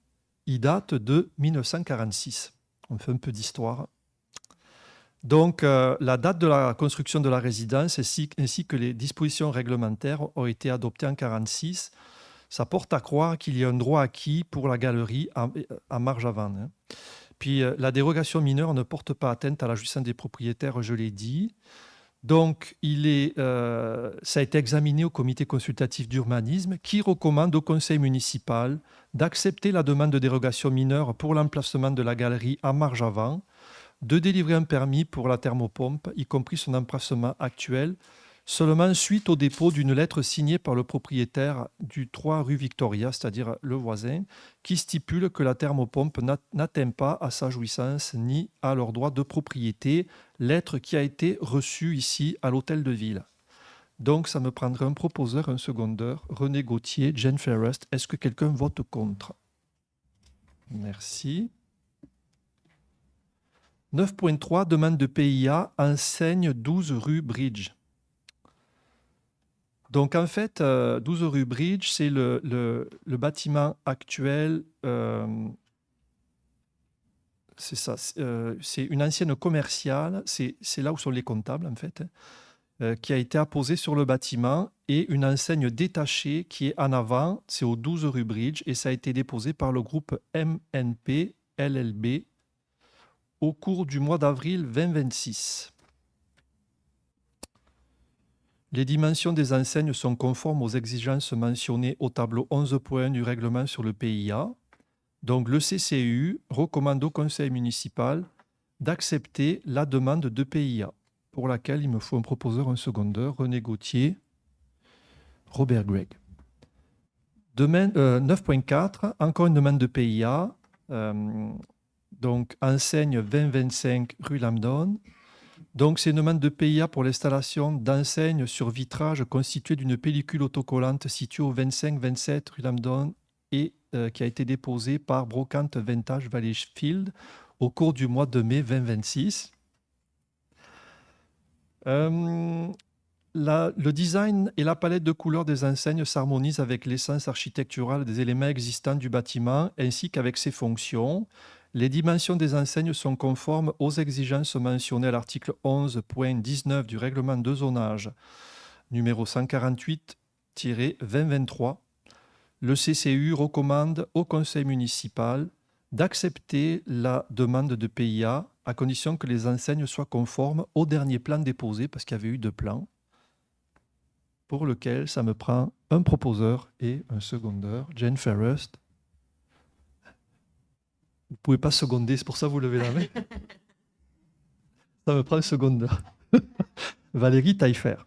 il date de 1946. On fait un peu d'histoire. Donc, la date de la construction de la résidence ainsi que les dispositions réglementaires ont été adoptées en 1946. Ça porte à croire qu'il y a un droit acquis pour la galerie en marge avant. Puis, la dérogation mineure ne porte pas atteinte à la jouissance des propriétaires, je l'ai dit. Donc, ça a été examiné au comité consultatif d'urbanisme qui recommande au conseil municipal d'accepter la demande de dérogation mineure pour l'emplacement de la galerie en marge avant, de délivrer un permis pour la thermopompe, y compris son emplacement actuel, seulement suite au dépôt d'une lettre signée par le propriétaire du 3 rue Victoria, c'est-à-dire le voisin, qui stipule que la thermopompe n'atteint pas à sa jouissance ni à leur droit de propriété, lettre qui a été reçue ici à l'hôtel de ville. Donc, ça me prendrait un proposeur, un secondeur, René Gauthier, Jane Ferrest. Est-ce que quelqu'un vote contre? Merci. 9.3, demande de PIA, enseigne 12 rue Bridge. Donc, en fait, 12 rue Bridge, c'est le bâtiment actuel. C'est ça. C'est une ancienne commerciale. C'est là où sont les comptables, en fait, qui a été apposée sur le bâtiment et une enseigne détachée qui est en avant. C'est au 12 rue Bridge et ça a été déposé par le groupe MNP LLB au cours du mois d'avril 2026. Les dimensions des enseignes sont conformes aux exigences mentionnées au tableau 11.1 du règlement sur le PIA. Donc, le CCU recommande au conseil municipal d'accepter la demande de PIA, pour laquelle il me faut un proposeur, un secondeur, René Gauthier, Robert Gregg. 9.4, encore une demande de PIA. Donc, enseigne 2025 rue Lambdon. Donc, c'est une demande de PIA pour l'installation d'enseignes sur vitrage constituées d'une pellicule autocollante située au 25-27 rue Lambdon et qui a été déposée par Brocante Vintage Valleyfield au cours du mois de mai 2026. Le design et la palette de couleurs des enseignes s'harmonisent avec l'essence architecturale des éléments existants du bâtiment ainsi qu'avec ses fonctions. Les dimensions des enseignes sont conformes aux exigences mentionnées à l'article 11.19 du règlement de zonage numéro 148-2023. Le CCU recommande au conseil municipal d'accepter la demande de PIA à condition que les enseignes soient conformes au dernier plan déposé, parce qu'il y avait eu 2 plans, pour lequel ça me prend un proposeur et un secondeur. Jane Ferrest. Vous ne pouvez pas seconder, c'est pour ça que vous levez la main. Ça me prend un secondeur. Valérie Taillefer.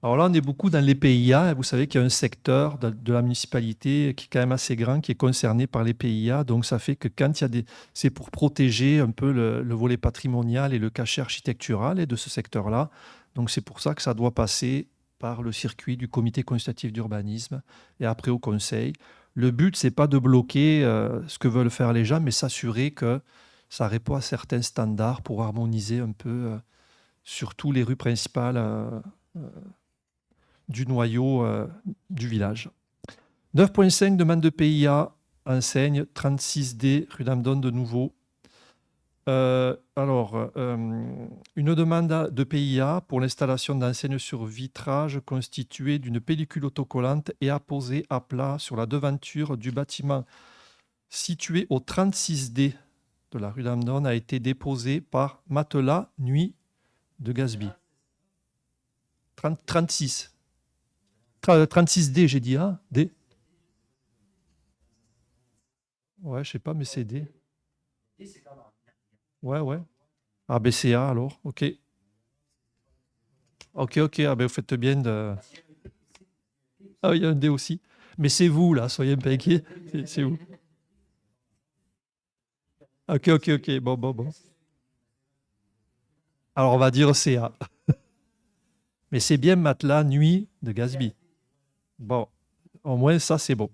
Alors là, on est beaucoup dans les PIA. Vous savez qu'il y a un secteur de la municipalité qui est quand même assez grand, qui est concerné par les PIA. Donc, ça fait que quand il y a des... C'est pour protéger un peu le volet patrimonial et le cachet architectural et de ce secteur-là. Donc, c'est pour ça que ça doit passer par le circuit du comité consultatif d'urbanisme et après au conseil. Le but, c'est pas de bloquer ce que veulent faire les gens, mais s'assurer que ça répond à certains standards pour harmoniser un peu surtout les rues principales du noyau du village. 9.5, demande de PIA, enseigne, 36D, rue d'Amdon de nouveau. Une demande de PIA pour l'installation d'enseignes sur vitrage constituée d'une pellicule autocollante et apposée à plat sur la devanture du bâtiment situé au 36D de la rue d'Amdon a été déposée par Matelas Nuit de Gasby. 36. 36D, j'ai dit, hein? D. Ouais, je sais pas, mais c'est D. Ouais. ABCA, alors, ok. Ok, ah ben vous faites bien de... Ah, il y a un D aussi. Mais c'est vous, là, soyez pas inquiets. C'est vous. Ok, bon. Alors, on va dire CA. Mais c'est bien Matelas Nuit de Gasby. Bon, au moins ça, c'est bon.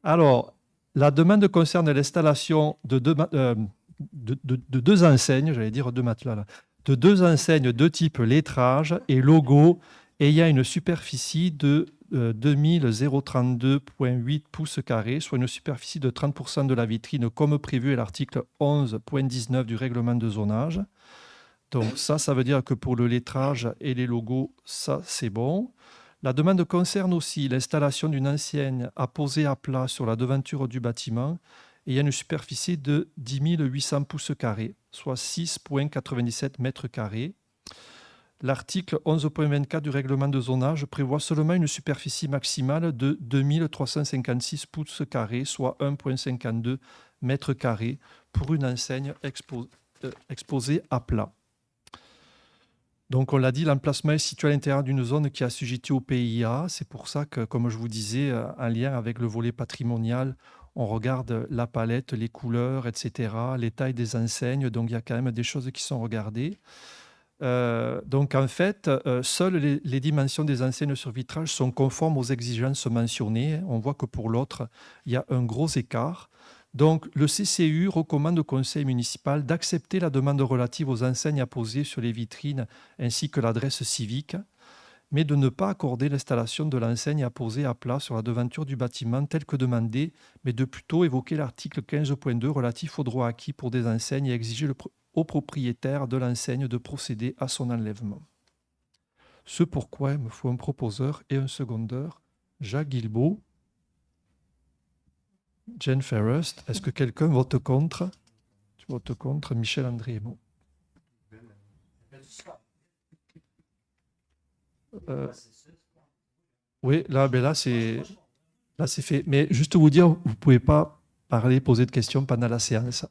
Alors, la demande concerne l'installation de deux enseignes, j'allais dire deux matelas là, de deux enseignes de type lettrage et logo ayant une superficie de 2032,8 pouces carrés, soit une superficie de 30% de la vitrine comme prévu à l'article 11.19 du règlement de zonage. Donc ça veut dire que pour le lettrage et les logos, ça c'est bon. La demande concerne aussi l'installation d'une enseigne apposée à plat sur la devanture du bâtiment et il y a une superficie de 10 800 pouces carrés, soit 6,97 mètres carrés. L'article 11.24 du règlement de zonage prévoit seulement une superficie maximale de 2356 pouces carrés, soit 1,52 mètres carrés pour une enseigne exposée à plat. Donc, on l'a dit, l'emplacement est situé à l'intérieur d'une zone qui est assujettie au PIA. C'est pour ça que, comme je vous disais, en lien avec le volet patrimonial, on regarde la palette, les couleurs, etc., les tailles des enseignes. Donc, il y a quand même des choses qui sont regardées. Donc, en fait, seules les dimensions des enseignes sur vitrage sont conformes aux exigences mentionnées. On voit que pour l'autre, il y a un gros écart. Donc, le CCU recommande au conseil municipal d'accepter la demande relative aux enseignes apposées sur les vitrines ainsi que l'adresse civique, mais de ne pas accorder l'installation de l'enseigne apposée à plat sur la devanture du bâtiment tel que demandé, mais de plutôt évoquer l'article 15.2 relatif aux droits acquis pour des enseignes et exiger au propriétaire de l'enseigne de procéder à son enlèvement. Ce pourquoi il me faut un proposeur et un secondeur. Jacques Guilbeault. Jane Ferrest, est-ce que quelqu'un vote contre? Tu votes contre, Michel André. Bon. Oui, là c'est fait. Mais juste vous dire, vous ne pouvez pas parler, poser de questions pendant la séance.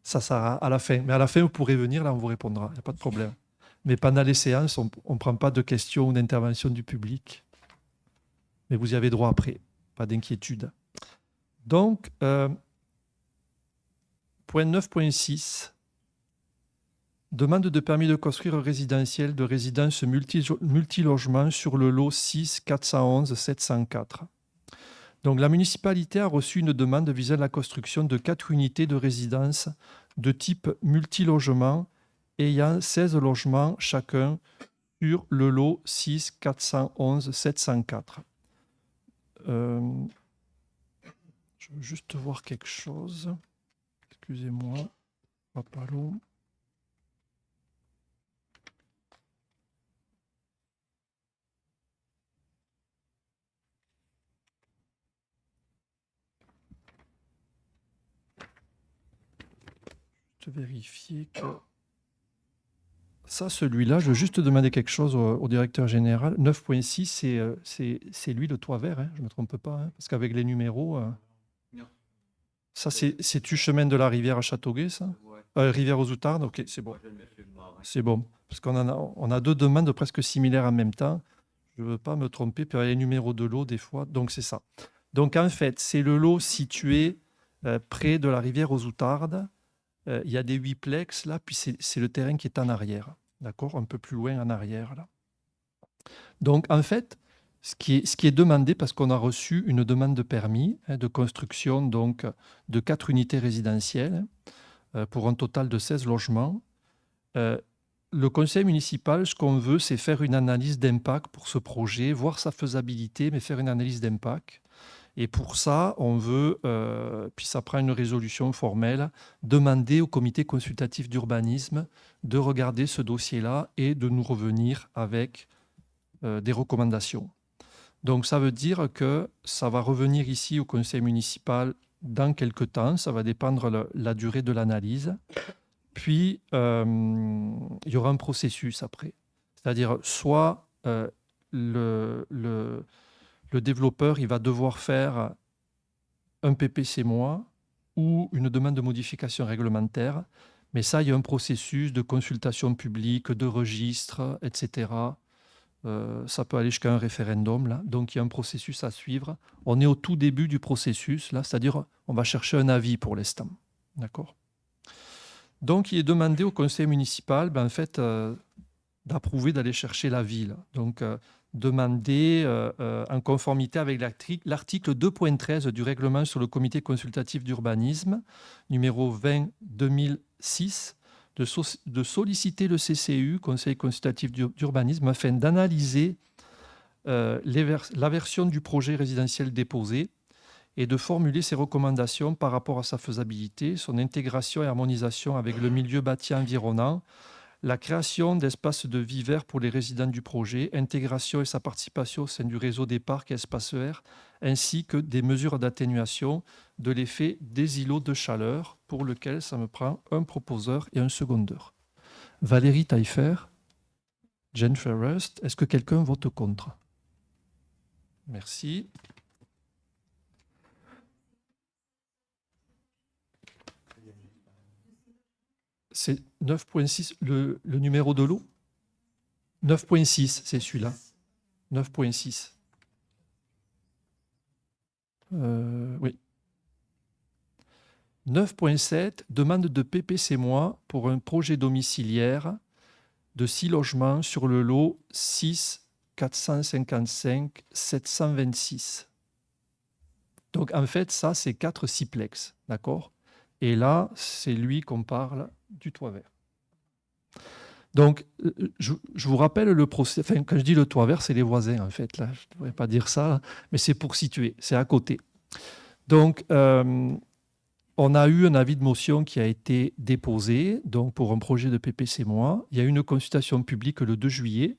Ça sera à la fin. Mais à la fin, vous pourrez venir, là, on vous répondra. Il n'y a pas de problème. Mais pendant les séances, on ne prend pas de questions ou d'intervention du public. Mais vous y avez droit après. Pas d'inquiétude. Donc, point 9.6, demande de permis de construire résidentiel de résidence multilogement sur le lot 6 411 704. Donc, la municipalité a reçu une demande visant la construction de 4 unités de résidence de type multilogement ayant 16 logements chacun sur le lot 6 411 704. Je veux juste voir quelque chose. Excusez-moi. Pas long. Juste vérifier que... Ça, celui-là, je veux juste demander quelque chose au directeur général. 9.6, c'est lui le toit vert, hein, je ne me trompe pas, hein, parce qu'avec les numéros... Ça, c'est-tu chemin de la rivière à Châteauguay, ça? Rivière aux Outardes, ok, c'est bon. C'est bon. Parce on a deux demandes presque similaires en même temps. Je ne veux pas me tromper, puis il y a les numéros de lot des fois, donc c'est ça. Donc en fait, c'est le lot situé près de la rivière aux Outardes. Il y a des huitplex là, puis c'est le terrain qui est en arrière, d'accord, un peu plus loin en arrière là. Donc en fait, ce qui est demandé, parce qu'on a reçu une demande de permis de construction donc, de 4 unités résidentielles pour un total de 16 logements. Le conseil municipal, ce qu'on veut, c'est faire une analyse d'impact pour ce projet, voir sa faisabilité, mais faire une analyse d'impact. Et pour ça, on veut, puis ça prend une résolution formelle, demander au comité consultatif d'urbanisme de regarder ce dossier-là et de nous revenir avec des recommandations. Donc ça veut dire que ça va revenir ici au conseil municipal dans quelques temps, ça va dépendre la durée de l'analyse. Puis, il y aura un processus après. C'est-à-dire, soit le développeur il va devoir faire un PPC-moi ou une demande de modification réglementaire. Mais ça, il y a un processus de consultation publique, de registre, etc. Ça peut aller jusqu'à un référendum. Là. Donc, il y a un processus à suivre. On est au tout début du processus, là, c'est-à-dire on va chercher un avis pour l'instant. D'accord ? Donc, il est demandé au conseil municipal en fait, d'approuver d'aller chercher l'avis. Donc, demander en conformité avec l'article 2.13 du règlement sur le comité consultatif d'urbanisme, numéro 20-2006, de solliciter le CCU, Conseil consultatif d'urbanisme, afin d'analyser la version du projet résidentiel déposé et de formuler ses recommandations par rapport à sa faisabilité, son intégration et harmonisation avec le milieu bâti environnant, la création d'espaces de vie verts pour les résidents du projet, intégration et sa participation au sein du réseau des parcs et espaces verts, ainsi que des mesures d'atténuation de l'effet des îlots de chaleur, pour lequel ça me prend un proposeur et un secondeur. Valérie Taillefer, Jennifer Rust, est-ce que quelqu'un vote contre ? Merci. C'est 9.6, le numéro de lot 9.6, c'est celui-là. 9.6. Oui. 9.7, demande de PPC-moi pour un projet domiciliaire de 6 logements sur le lot 6 455 726. Donc en fait, ça, c'est 4 siplex, d'accord ? Et là, c'est lui qu'on parle du toit vert. Donc, je vous rappelle le procès. Enfin, quand je dis le toit vert, c'est les voisins, en fait. Là, je ne devrais pas dire ça, mais c'est pour situer. C'est à côté. Donc, on a eu un avis de motion qui a été déposé donc pour un projet de PPC-moi. Il y a eu une consultation publique le 2 juillet.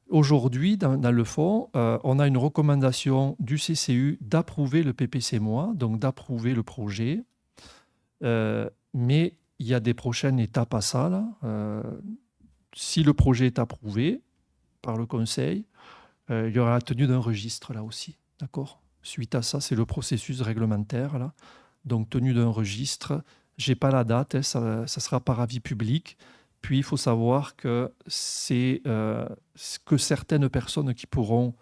Aujourd'hui, dans le fond, on a une recommandation du CCU d'approuver le PPC-moi, donc d'approuver le projet. Mais il y a des prochaines étapes à ça. Là. Si le projet est approuvé par le conseil, il y aura la tenue d'un registre là aussi. D'accord ? Suite à ça, c'est le processus réglementaire. Là. Donc, tenue d'un registre. Je n'ai pas la date, hein, ça sera par avis public. Puis, il faut savoir que c'est que certaines personnes qui pourront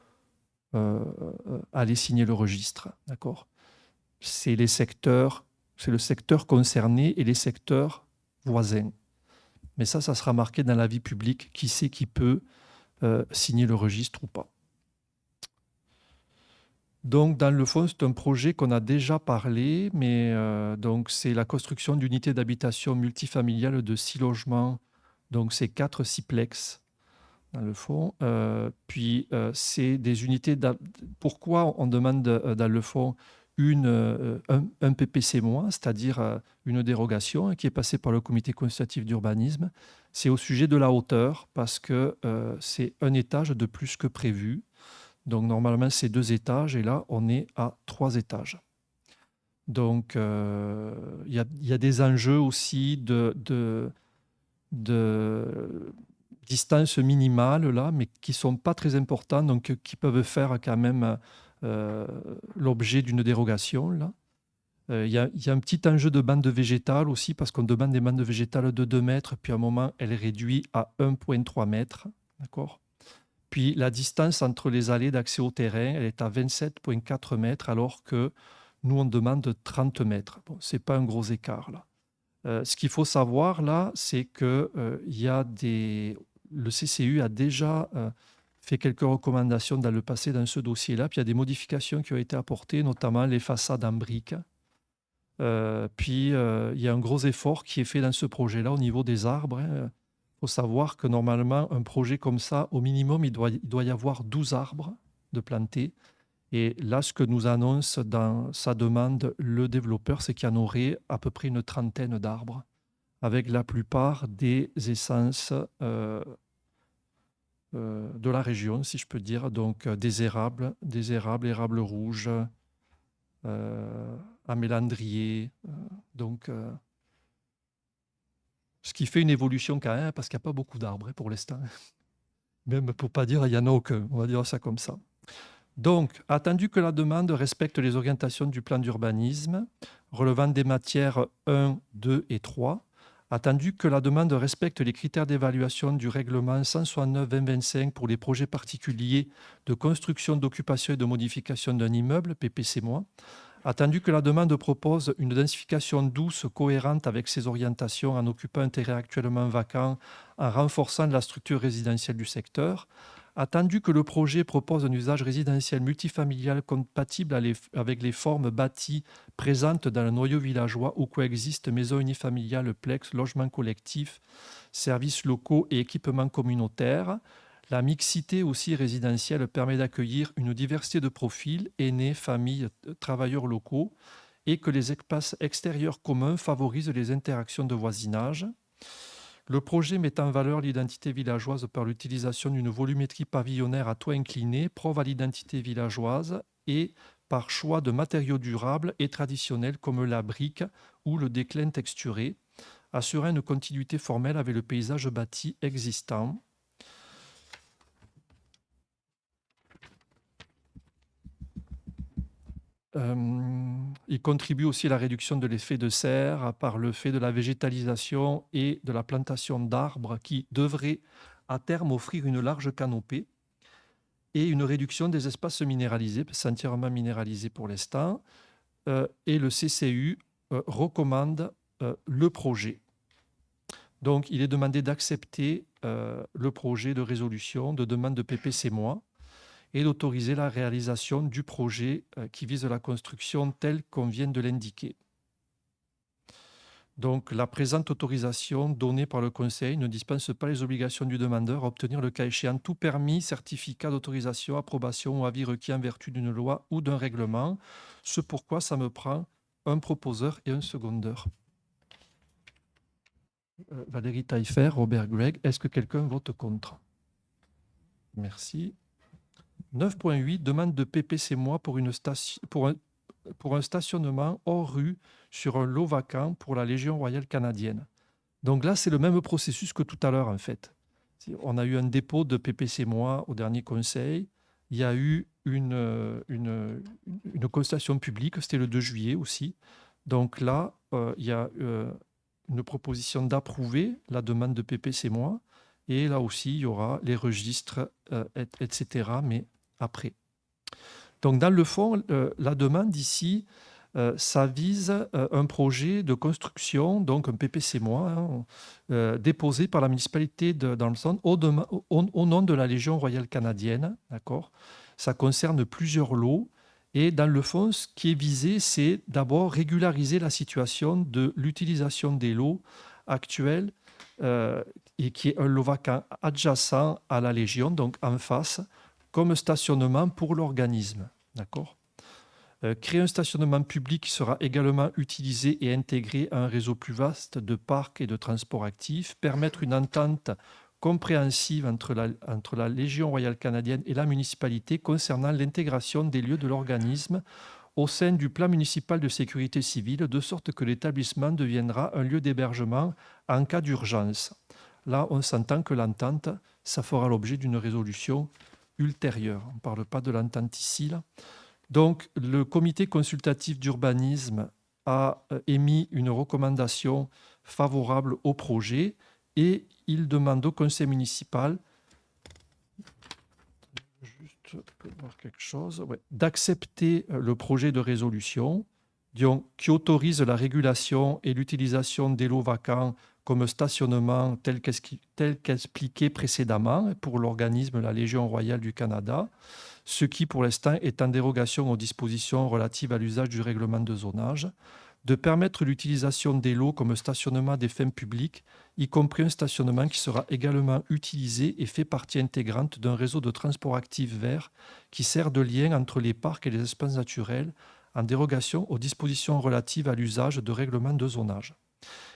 aller signer le registre. D'accord ? C'est les secteurs. C'est le secteur concerné et les secteurs voisins. Mais ça sera marqué dans l'avis public qui sait qui peut signer le registre ou pas. Donc, dans le fond, c'est un projet qu'on a déjà parlé, mais donc c'est la construction d'unités d'habitation multifamiliales de 6 logements. Donc, c'est 4 siplex, dans le fond. Puis, c'est des unités... Pourquoi on demande, dans le fond, un PPC-moi, c'est-à-dire une dérogation qui est passée par le comité consultatif d'urbanisme. C'est au sujet de la hauteur parce que c'est un étage de plus que prévu. Donc normalement, c'est 2 étages et là, on est à 3 étages. Donc, il y a des enjeux aussi de distance minimale là, mais qui ne sont pas très importants, donc qui peuvent faire quand même l'objet d'une dérogation. Là. Il y a un petit enjeu de bande végétale aussi, parce qu'on demande des bandes végétales de 2 mètres, puis à un moment, elle réduit à 1,3 mètres. D'accord ? Puis la distance entre les allées d'accès au terrain, elle est à 27,4 mètres, alors que nous, on demande 30 mètres. Bon, ce n'est pas un gros écart, là. Ce qu'il faut savoir, là, c'est que le CCU a déjà fait quelques recommandations dans le passé dans ce dossier-là, puis il y a des modifications qui ont été apportées, notamment les façades en briques. Puis, il y a un gros effort qui est fait dans ce projet-là au niveau des arbres. Il faut savoir que normalement, un projet comme ça, au minimum, il doit y avoir 12 arbres de plantés. Et là, ce que nous annonce dans sa demande le développeur, c'est qu'il y en aurait à peu près une trentaine d'arbres, avec la plupart des essences de la région, si je peux dire. Donc, des érables, érables rouges, amélandrier. Ce qui fait une évolution quand même, parce qu'il n'y a pas beaucoup d'arbres pour l'instant. Même pour ne pas dire il n'y en a aucun, on va dire ça comme ça. Donc, attendu que la demande respecte les orientations du plan d'urbanisme relevant des matières 1, 2 et 3, attendu que la demande respecte les critères d'évaluation du règlement 169-2025 pour les projets particuliers de construction, d'occupation et de modification d'un immeuble, PPC-, attendu que la demande propose une densification douce cohérente avec ses orientations en occupant un terrain actuellement vacant, en renforçant la structure résidentielle du secteur, attendu que le projet propose un usage résidentiel multifamilial compatible avec les formes bâties présentes dans le noyau villageois où coexistent maisons unifamiliales, plex, logements collectifs, services locaux et équipements communautaires. La mixité aussi résidentielle permet d'accueillir une diversité de profils, aînés, familles, travailleurs locaux, et que les espaces extérieurs communs favorisent les interactions de voisinage. Le projet met en valeur l'identité villageoise par l'utilisation d'une volumétrie pavillonnaire à toit incliné, preuve à l'identité villageoise, et par choix de matériaux durables et traditionnels comme la brique ou le déclin texturé, assurant une continuité formelle avec le paysage bâti existant. Il contribue aussi à la réduction de l'effet de serre par le fait de la végétalisation et de la plantation d'arbres qui devraient à terme offrir une large canopée et une réduction des espaces minéralisés, c'est entièrement minéralisé pour l'instant. Et le CCU recommande le projet. Donc, il est demandé d'accepter le projet de résolution de demande de PPC-, et d'autoriser la réalisation du projet qui vise la construction tel qu'on vient de l'indiquer. Donc, la présente autorisation donnée par le Conseil ne dispense pas les obligations du demandeur à obtenir le cas échéant tout permis, certificat d'autorisation, approbation ou avis requis en vertu d'une loi ou d'un règlement. Ce pourquoi ça me prend un proposeur et un secondeur. Valérie Taillefer, Robert Gregg, est-ce que quelqu'un vote contre? Merci. 9.8, demande de PPC- pour un stationnement hors rue sur un lot vacant pour la Légion royale canadienne. Donc là, c'est le même processus que tout à l'heure, en fait. On a eu un dépôt de PPC- au dernier conseil. Il y a eu une consultation publique, c'était le 2 juillet aussi. Donc là, il y a une proposition d'approuver la demande de PPC-. Et là aussi, il y aura les registres, etc., mais après. Donc, dans le fond, la demande ici, ça vise un projet de construction, donc un PPC-, déposé par la municipalité d'Armstrong au nom de la Légion royale canadienne. D'accord ? Ça concerne plusieurs lots. Et dans le fond, ce qui est visé, c'est d'abord régulariser la situation de l'utilisation des lots actuels et qui est un lot vacant adjacent à la Légion, donc en face, comme stationnement pour l'organisme. D'accord ? Créer un stationnement public qui sera également utilisé et intégré à un réseau plus vaste de parcs et de transports actifs, permettre une entente compréhensive entre la Légion royale canadienne et la municipalité concernant l'intégration des lieux de l'organisme au sein du plan municipal de sécurité civile, de sorte que l'établissement deviendra un lieu d'hébergement en cas d'urgence. Là, on s'entend que l'entente, ça fera l'objet d'une résolution ultérieure. On ne parle pas de l'entente ici, là. Donc, le comité consultatif d'urbanisme a émis une recommandation favorable au projet et il demande au conseil municipal voir quelque chose, d'accepter le projet de résolution qui autorise la régulation et l'utilisation des lots vacants comme stationnement tel qu'expliqué précédemment pour l'organisme la Légion royale du Canada, ce qui pour l'instant est en dérogation aux dispositions relatives à l'usage du règlement de zonage, de permettre l'utilisation des lots comme stationnement à des fins publiques, y compris un stationnement qui sera également utilisé et fait partie intégrante d'un réseau de transport actif vert qui sert de lien entre les parcs et les espaces naturels, en dérogation aux dispositions relatives à l'usage de règlements de zonage.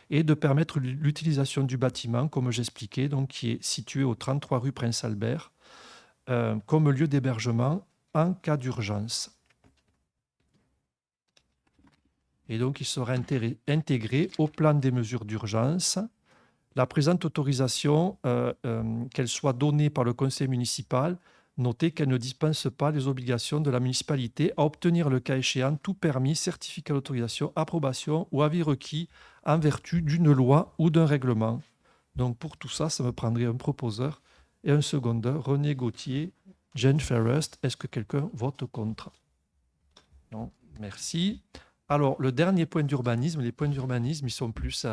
Et de permettre l'utilisation du bâtiment, comme j'expliquais, donc qui est situé au 33 rue Prince-Albert, comme lieu d'hébergement en cas d'urgence. Et donc, il sera intégré au plan des mesures d'urgence. La présente autorisation, qu'elle soit donnée par le conseil municipal, notez qu'elle ne dispense pas les obligations de la municipalité à obtenir le cas échéant tout permis, certificat d'autorisation, approbation ou avis requis en vertu d'une loi ou d'un règlement. Donc pour tout ça, ça me prendrait un proposeur et un secondeur, René Gauthier, Jane Ferrest. Est-ce que quelqu'un vote contre? Non, merci. Alors, le dernier point d'urbanisme, les points d'urbanisme, ils sont plus...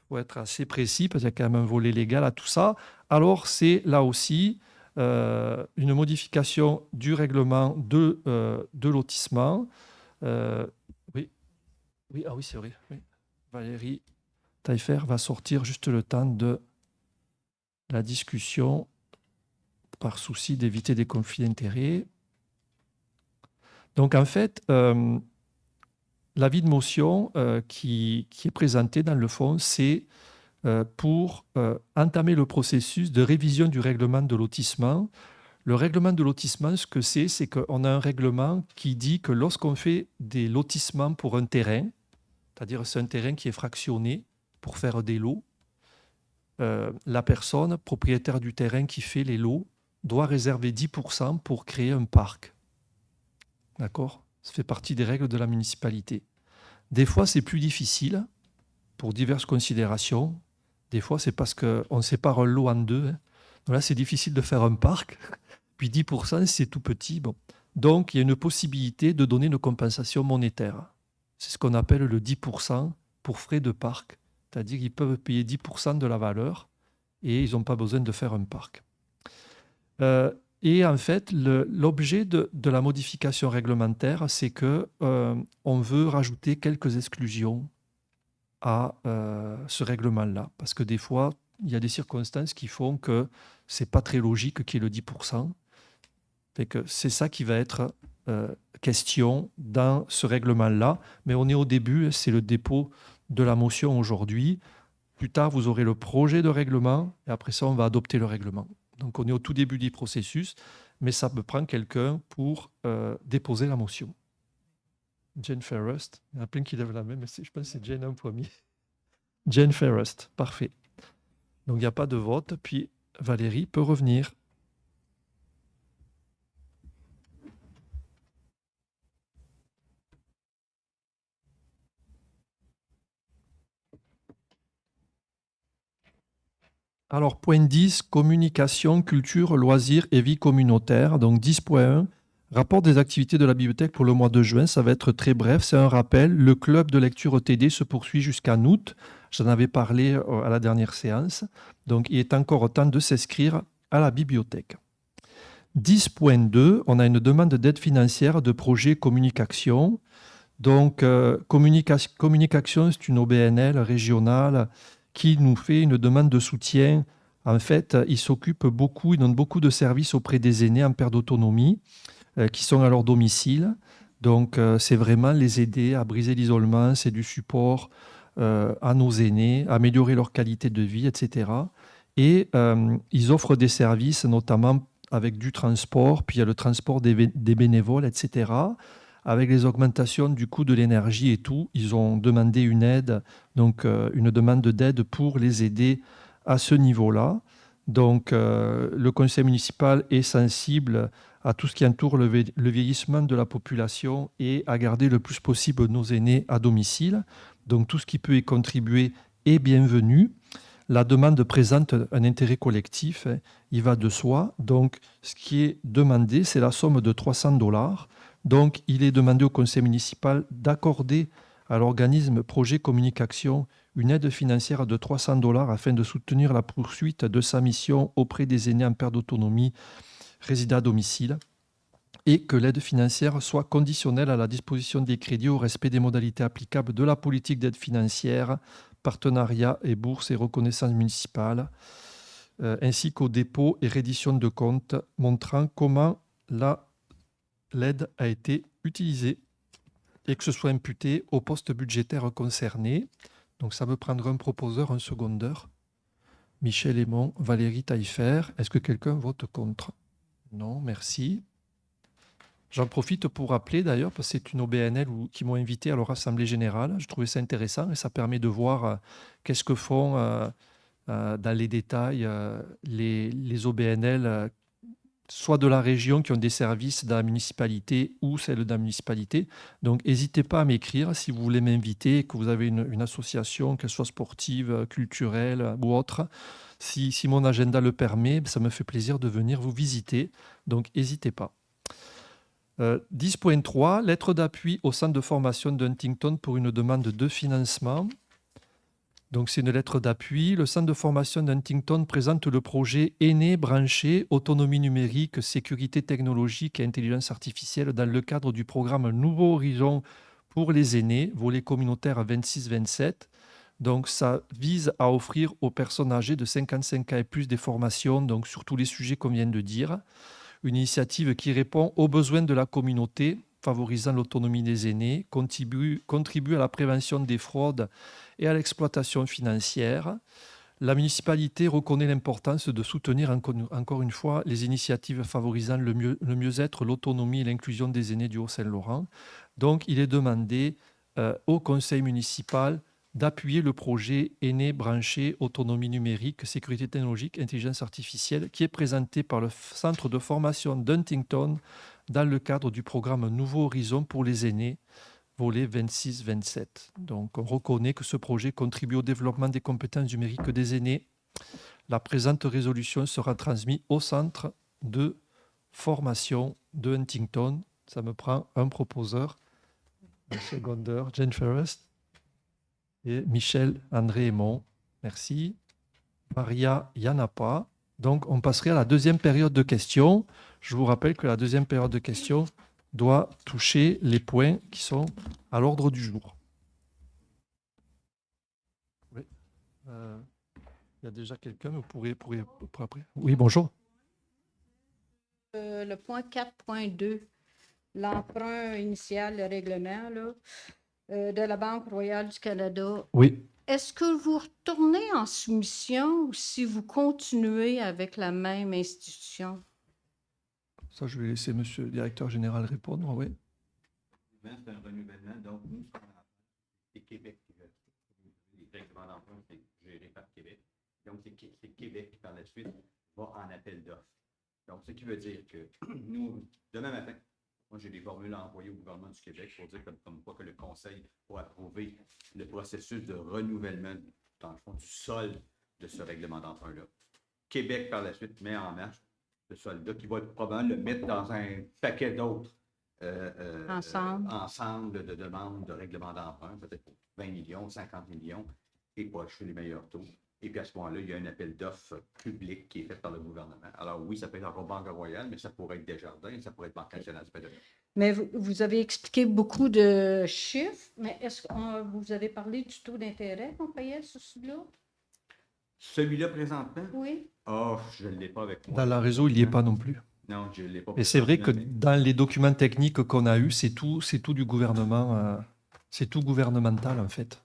faut être assez précis parce qu'il y a quand même un volet légal à tout ça. Alors, c'est là aussi une modification du règlement de lotissement. Oui, ah oui, c'est vrai. Oui. Valérie Taillefer va sortir juste le temps de la discussion par souci d'éviter des conflits d'intérêts. Donc, en fait, l'avis de motion qui est présenté dans le fond, c'est pour entamer le processus de révision du règlement de lotissement. Le règlement de lotissement, ce que c'est qu'on a un règlement qui dit que lorsqu'on fait des lotissements pour un terrain, c'est-à-dire c'est un terrain qui est fractionné pour faire des lots, la personne propriétaire du terrain qui fait les lots doit réserver 10% pour créer un parc. D'accord ? Ça fait partie des règles de la municipalité. Des fois, c'est plus difficile pour diverses considérations. Des fois, c'est parce qu'on sépare un lot en deux. Donc là, c'est difficile de faire un parc. Puis 10%, c'est tout petit. Bon. Donc, il y a une possibilité de donner une compensation monétaire. C'est ce qu'on appelle le 10% pour frais de parc. C'est-à-dire qu'ils peuvent payer 10% de la valeur et ils n'ont pas besoin de faire un parc. Et en fait, l'objet de la modification réglementaire, c'est qu'on veut rajouter quelques exclusions à ce règlement-là. Parce que des fois, il y a des circonstances qui font que ce n'est pas très logique qu'il y ait le 10%. C'est ça qui va être question dans ce règlement-là. Mais on est au début, c'est le dépôt de la motion aujourd'hui. Plus tard, vous aurez le projet de règlement et après ça, on va adopter le règlement. Donc, on est au tout début du processus, mais ça me prend quelqu'un pour déposer la motion. Jane Ferrest. Il y en a plein qui lèvent la main, mais je pense que c'est Jane en premier. Jane Ferrest, parfait. Donc, il n'y a pas de vote. Puis, Valérie peut revenir. Alors, point 10, communication, culture, loisirs et vie communautaire. Donc, 10.1, rapport des activités de la bibliothèque pour le mois de juin. Ça va être très bref, c'est un rappel. Le club de lecture ETD se poursuit jusqu'en août. J'en avais parlé à la dernière séance. Donc, il est encore temps de s'inscrire à la bibliothèque. 10.2, on a une demande d'aide financière de projet communication. Donc, communication, c'est une OBNL régionale qui nous fait une demande de soutien. En fait, ils s'occupent beaucoup, ils donnent beaucoup de services auprès des aînés en perte d'autonomie qui sont à leur domicile. Donc, c'est vraiment les aider à briser l'isolement, c'est du support à nos aînés, améliorer leur qualité de vie, etc. Et ils offrent des services, notamment avec du transport, puis il y a le transport des bénévoles, etc. Avec les augmentations du coût de l'énergie et tout, ils ont demandé une aide, donc une demande d'aide pour les aider à ce niveau-là. Donc, le conseil municipal est sensible à tout ce qui entoure le vieillissement de la population et à garder le plus possible nos aînés à domicile. Donc, tout ce qui peut y contribuer est bienvenu. La demande présente un intérêt collectif, hein, il va de soi. Donc, ce qui est demandé, c'est la somme de 300 $. Donc, il est demandé au conseil municipal d'accorder à l'organisme Projet Communication une aide financière de 300 $ afin de soutenir la poursuite de sa mission auprès des aînés en perte d'autonomie résidant à domicile et que l'aide financière soit conditionnelle à la disposition des crédits au respect des modalités applicables de la politique d'aide financière, partenariat et bourse et reconnaissance municipale, ainsi qu'au dépôt et reddition de comptes montrant comment l'aide a été utilisée et que ce soit imputé au poste budgétaire concerné. Donc ça me prendra un proposeur, un secondeur. Michel Aymon, Valérie Taillefer. Est-ce que quelqu'un vote contre? Non, merci. J'en profite pour rappeler d'ailleurs, parce que c'est une OBNL qui m'ont invité à leur assemblée générale. Je trouvais ça intéressant et ça permet de voir qu'est-ce que font dans les détails les OBNL, soit de la région qui ont des services dans la municipalité ou celles de la municipalité. Donc, n'hésitez pas à m'écrire si vous voulez m'inviter, que vous avez une association, qu'elle soit sportive, culturelle ou autre. Si mon agenda le permet, ça me fait plaisir de venir vous visiter. Donc, n'hésitez pas. 10.3, lettre d'appui au centre de formation d'Huntington pour une demande de financement. Donc, c'est une lettre d'appui. Le centre de formation d'Huntington présente le projet Aînés branché, autonomie numérique, sécurité technologique et intelligence artificielle dans le cadre du programme Nouveau Horizon pour les aînés, volet communautaire 26-27. Donc, ça vise à offrir aux personnes âgées de 55 ans et plus des formations donc, sur tous les sujets qu'on vient de dire. Une initiative qui répond aux besoins de la communauté, favorisant l'autonomie des aînés, contribue à la prévention des fraudes et à l'exploitation financière. La municipalité reconnaît l'importance de soutenir encore une fois les initiatives favorisant le mieux-être, l'autonomie et l'inclusion des aînés du Haut-Saint-Laurent. Donc, il est demandé au conseil municipal d'appuyer le projet Aînés branché, autonomie numérique, sécurité technologique, intelligence artificielle, qui est présenté par le centre de formation d'Huntington dans le cadre du programme Nouveau Horizon pour les aînés, volet 26-27. Donc, on reconnaît que ce projet contribue au développement des compétences numériques des aînés. La présente résolution sera transmise au centre de formation de Huntington. Ça me prend un proposeur, un secondeur, Jane Ferrest et Michel André Aymon. Merci. Maria Yanapa. Donc, on passerait à la deuxième période de questions. Je vous rappelle que la deuxième période de questions doit toucher les points qui sont à l'ordre du jour. Oui. Il y a déjà quelqu'un, vous pourrez après. Oui, bonjour. Le point 4.2, l'emprunt initial, le règlement là, de la Banque royale du Canada. Oui. Est-ce que vous retournez en soumission ou si vous continuez avec la même institution? Ça, je vais laisser monsieur le directeur général répondre. Oui. C'est un renouvellement. Donc, nous, c'est Québec qui veut. Les règlements d'emprunt, c'est géré par Québec. Donc, c'est Québec qui, par la suite, va en appel d'offres. Donc, ce qui veut dire que nous, demain matin, moi, j'ai des formules à envoyer au gouvernement du Québec pour dire comme quoi que le Conseil va approuver le processus de renouvellement, dans le fond, du solde de ce règlement d'emprunt-là. Québec, par la suite, met en marche ce solde-là qui va probablement le mettre dans un paquet d'autres ensemble de demandes de règlement d'emprunt, peut-être pour 20 millions, 50 millions, et pour acheter les meilleurs taux. Et puis à ce moment-là, il y a un appel d'offres public qui est fait par le gouvernement. Alors oui, ça peut être encore Banque Royale, mais ça pourrait être Desjardins, ça pourrait être Banque nationale. Mais vous avez expliqué beaucoup de chiffres, mais est-ce que vous avez parlé du taux d'intérêt qu'on payait sur celui-là? Celui-là présentement? Oui. Oh, je ne l'ai pas avec moi. Dans la réseau, il n'y est pas non plus. Non, je ne l'ai pas. Et c'est vrai que dans les documents techniques qu'on a eus, c'est tout du gouvernement. C'est tout gouvernemental, en fait.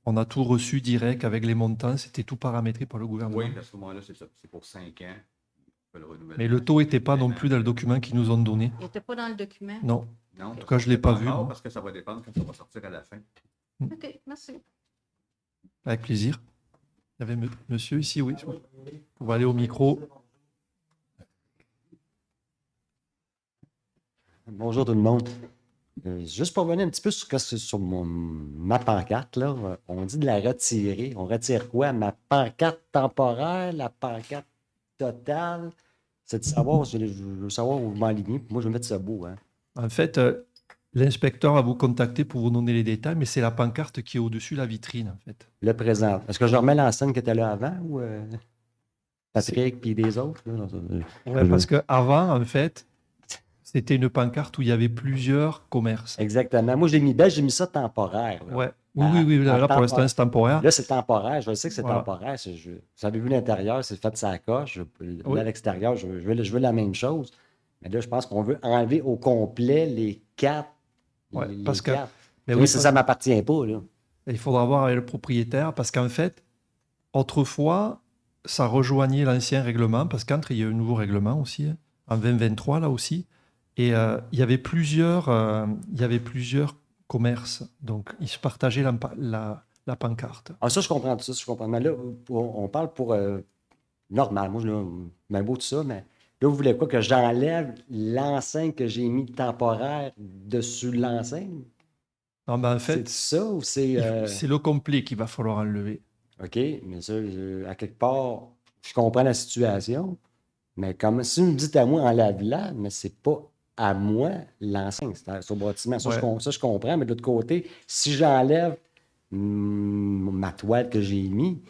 On a tout reçu direct avec les montants. C'était tout paramétré par le gouvernement. Oui, à ce moment-là, c'est ça. C'est pour 5 ans. Mais le taux n'était pas non plus dans le document qu'ils nous ont donné. Il n'était pas dans le document? Non. Non, en tout cas, je ne l'ai pas vu. Non, parce que ça va dépendre quand ça va sortir à la fin. OK, merci. Avec plaisir. Il y avait monsieur ici, oui. On va aller au micro. Bonjour tout le monde. Juste pour revenir un petit peu sur ma pancarte, là, on dit de la retirer. On retire quoi? Ma pancarte temporaire, la pancarte totale? C'est de savoir, je veux savoir où vous m'alignez. Moi, je vais mettre ça beau. Hein. En fait, l'inspecteur va vous contacter pour vous donner les détails, mais c'est la pancarte qui est au-dessus de la vitrine, en fait. Le présent. Est-ce que je remets l'enseigne qui était là avant ou Patrick puis des autres? Là, Ouais, parce qu'avant, en fait, c'était une pancarte où il y avait plusieurs commerces. Exactement. Moi, j'ai mis ça temporaire. Là. Ouais. Oui, là, pour l'instant, c'est temporaire. Là, c'est temporaire. Je sais que c'est Voilà. temporaire. Vous avez vu l'intérieur, c'est fait de sa coche. Là, Oui. à l'extérieur, je veux la même chose. Mais là, je pense qu'on veut enlever au complet les 4. Ouais, les parce que- 4. Mais Oui, oui, ça ne m'appartient pas. Là. il faudra voir avec le propriétaire, parce qu'en fait, autrefois, ça rejoignait l'ancien règlement, parce qu'entre, il y a eu un nouveau règlement aussi, hein, en 2023, là aussi. Et il y avait plusieurs commerces. Donc, ils se partageaient la pancarte. Ah, ça, je comprends tout ça. Je comprends. Mais là, on parle pour normal. Moi, je beau tout ça, mais là, vous voulez quoi? Que j'enlève l'enseigne que j'ai mis temporaire dessus l'enseigne? Non, mais en C'est fait, ça ou c'est. c'est le complet qu'il va falloir enlever. OK, mais ça, à quelque part, je comprends la situation, mais comme si vous me dites à moi, enlève-la, mais c'est pas à moi l'enseigne, c'est au bâtiment. Ça, Ouais. ça, je comprends, mais de l'autre côté, si j'enlève ma toile que j'ai mis,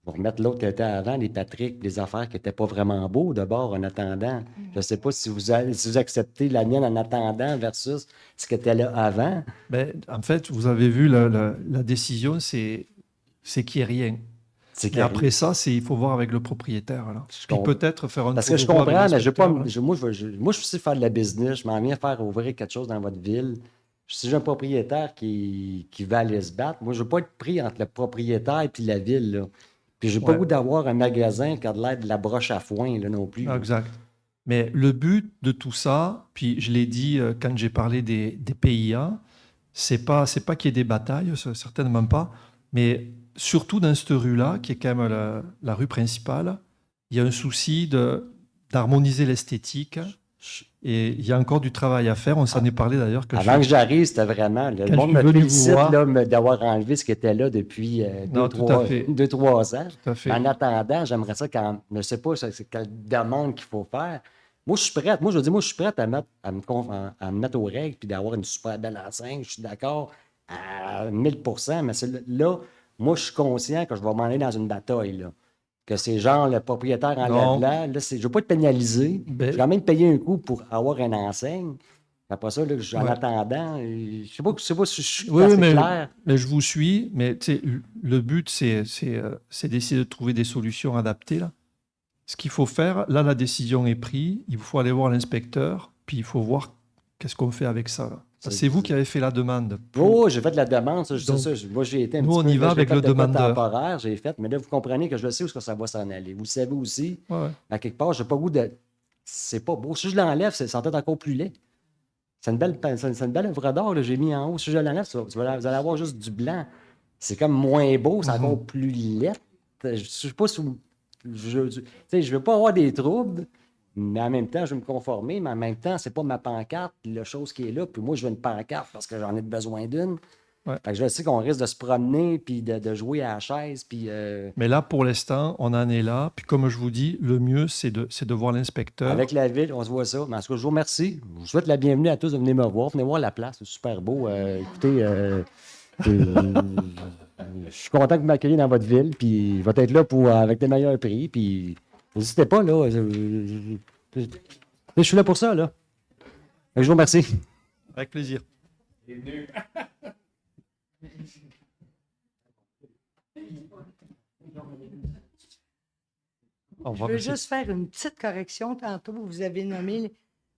pour remettre l'autre qui était avant, les Patrick, les affaires qui n'étaient pas vraiment beaux d'abord en attendant. Je ne sais pas si vous acceptez la mienne en attendant versus ce qui était là avant. Ben, en fait, vous avez vu, la décision, c'est qu'il n'y ait rien. C'est Et après ça, il faut voir avec le propriétaire. Là. Puis comprends. peut-être faire un Parce tour que je de bras avec comprends, mais je veux pas, l'inspecteur, là. moi, je sais faire de la business, je m'en viens faire ouvrir quelque chose dans votre ville. Si j'ai un propriétaire qui va aller se battre, moi, je ne veux pas être pris entre le propriétaire et la ville. Là. Puis, je n'ai pas Ouais. goût d'avoir un magasin qui a de l'air de la broche à foin là, non plus. là. Exact. Mais le but de tout ça, puis je l'ai dit quand j'ai parlé des PIA, c'est pas qu'il y ait des batailles, certainement pas, mais surtout dans cette rue-là, qui est quand même la rue principale, il y a un souci d'harmoniser l'esthétique et il y a encore du travail à faire. On s'en est parlé d'ailleurs. Avant que j'arrive, c'était vraiment. Le Quand monde je suis me venu vous félicite voir- là, d'avoir enlevé ce qui était là depuis Non, tout à fait. 2-3 ans. Tout à fait. En attendant, j'aimerais ça quand. Je ne sais pas c'est quelle demande qu'il faut faire. Moi, je suis prête. Moi, je dis, moi, je suis prête à me mettre aux règles puis d'avoir une super belle enseigne. Je suis d'accord à 1000%, mais là, moi, je suis conscient que je vais m'en aller dans une bataille. Là. Que c'est genre le propriétaire en Non. là, je ne veux pas être pénalisé. Ben- Je vais quand même payer un coup pour avoir une enseigne. Après ça, là, en Ouais. attendant, je ne sais pas si je suis Oui, assez mais clair. je vous suis, mais tu sais, le but, c'est d'essayer de trouver des solutions adaptées. Là. Ce qu'il faut faire, là, la décision est prise, il faut aller voir l'inspecteur, puis il faut voir qu'est-ce qu'on fait avec ça. Là. C'est vous qui avez fait la demande. Oh, j'ai fait de la demande, ça, je dis Donc, ça. Moi, j'ai été un nous, petit on peu, y va là, j'ai avec fait le de quoi demandeur. temporaire, j'ai fait, mais là, vous comprenez que je sais où ça va s'en aller. Vous le savez aussi. Ouais, ouais. À quelque part, j'ai pas goût de. C'est pas beau. Si je l'enlève, c'est peut-être encore plus laid. C'est une belle œuvre d'art que j'ai mis en haut. Si je l'enlève, vous allez avoir juste du blanc. C'est comme moins beau, c'est encore plus laid. Je sais pas si je veux pas avoir des troubles, mais en même temps, je veux me conformer, mais en même temps, c'est pas ma pancarte, la chose qui est là. Puis moi, je veux une pancarte parce que j'en ai besoin d'une. Ouais. Fait que je sais qu'on risque de se promener puis de jouer à la chaise. Puis, Mais là, pour l'instant, on en est là. Puis comme je vous dis, le mieux, c'est de voir l'inspecteur. avec la ville, on se voit ça. Mais en tout cas, je vous remercie. Je vous souhaite la bienvenue à tous de venir me voir. Venez voir la place, c'est super beau. Écoutez, je suis content que vous m'accueilliez dans votre ville. Puis il va être là avec des meilleurs prix. Puis n'hésitez pas, là. Je suis là pour ça, là. Fait que je vous remercie. Avec plaisir. Au Je revoir, veux monsieur. juste faire une petite correction. Tantôt, vous avez nommé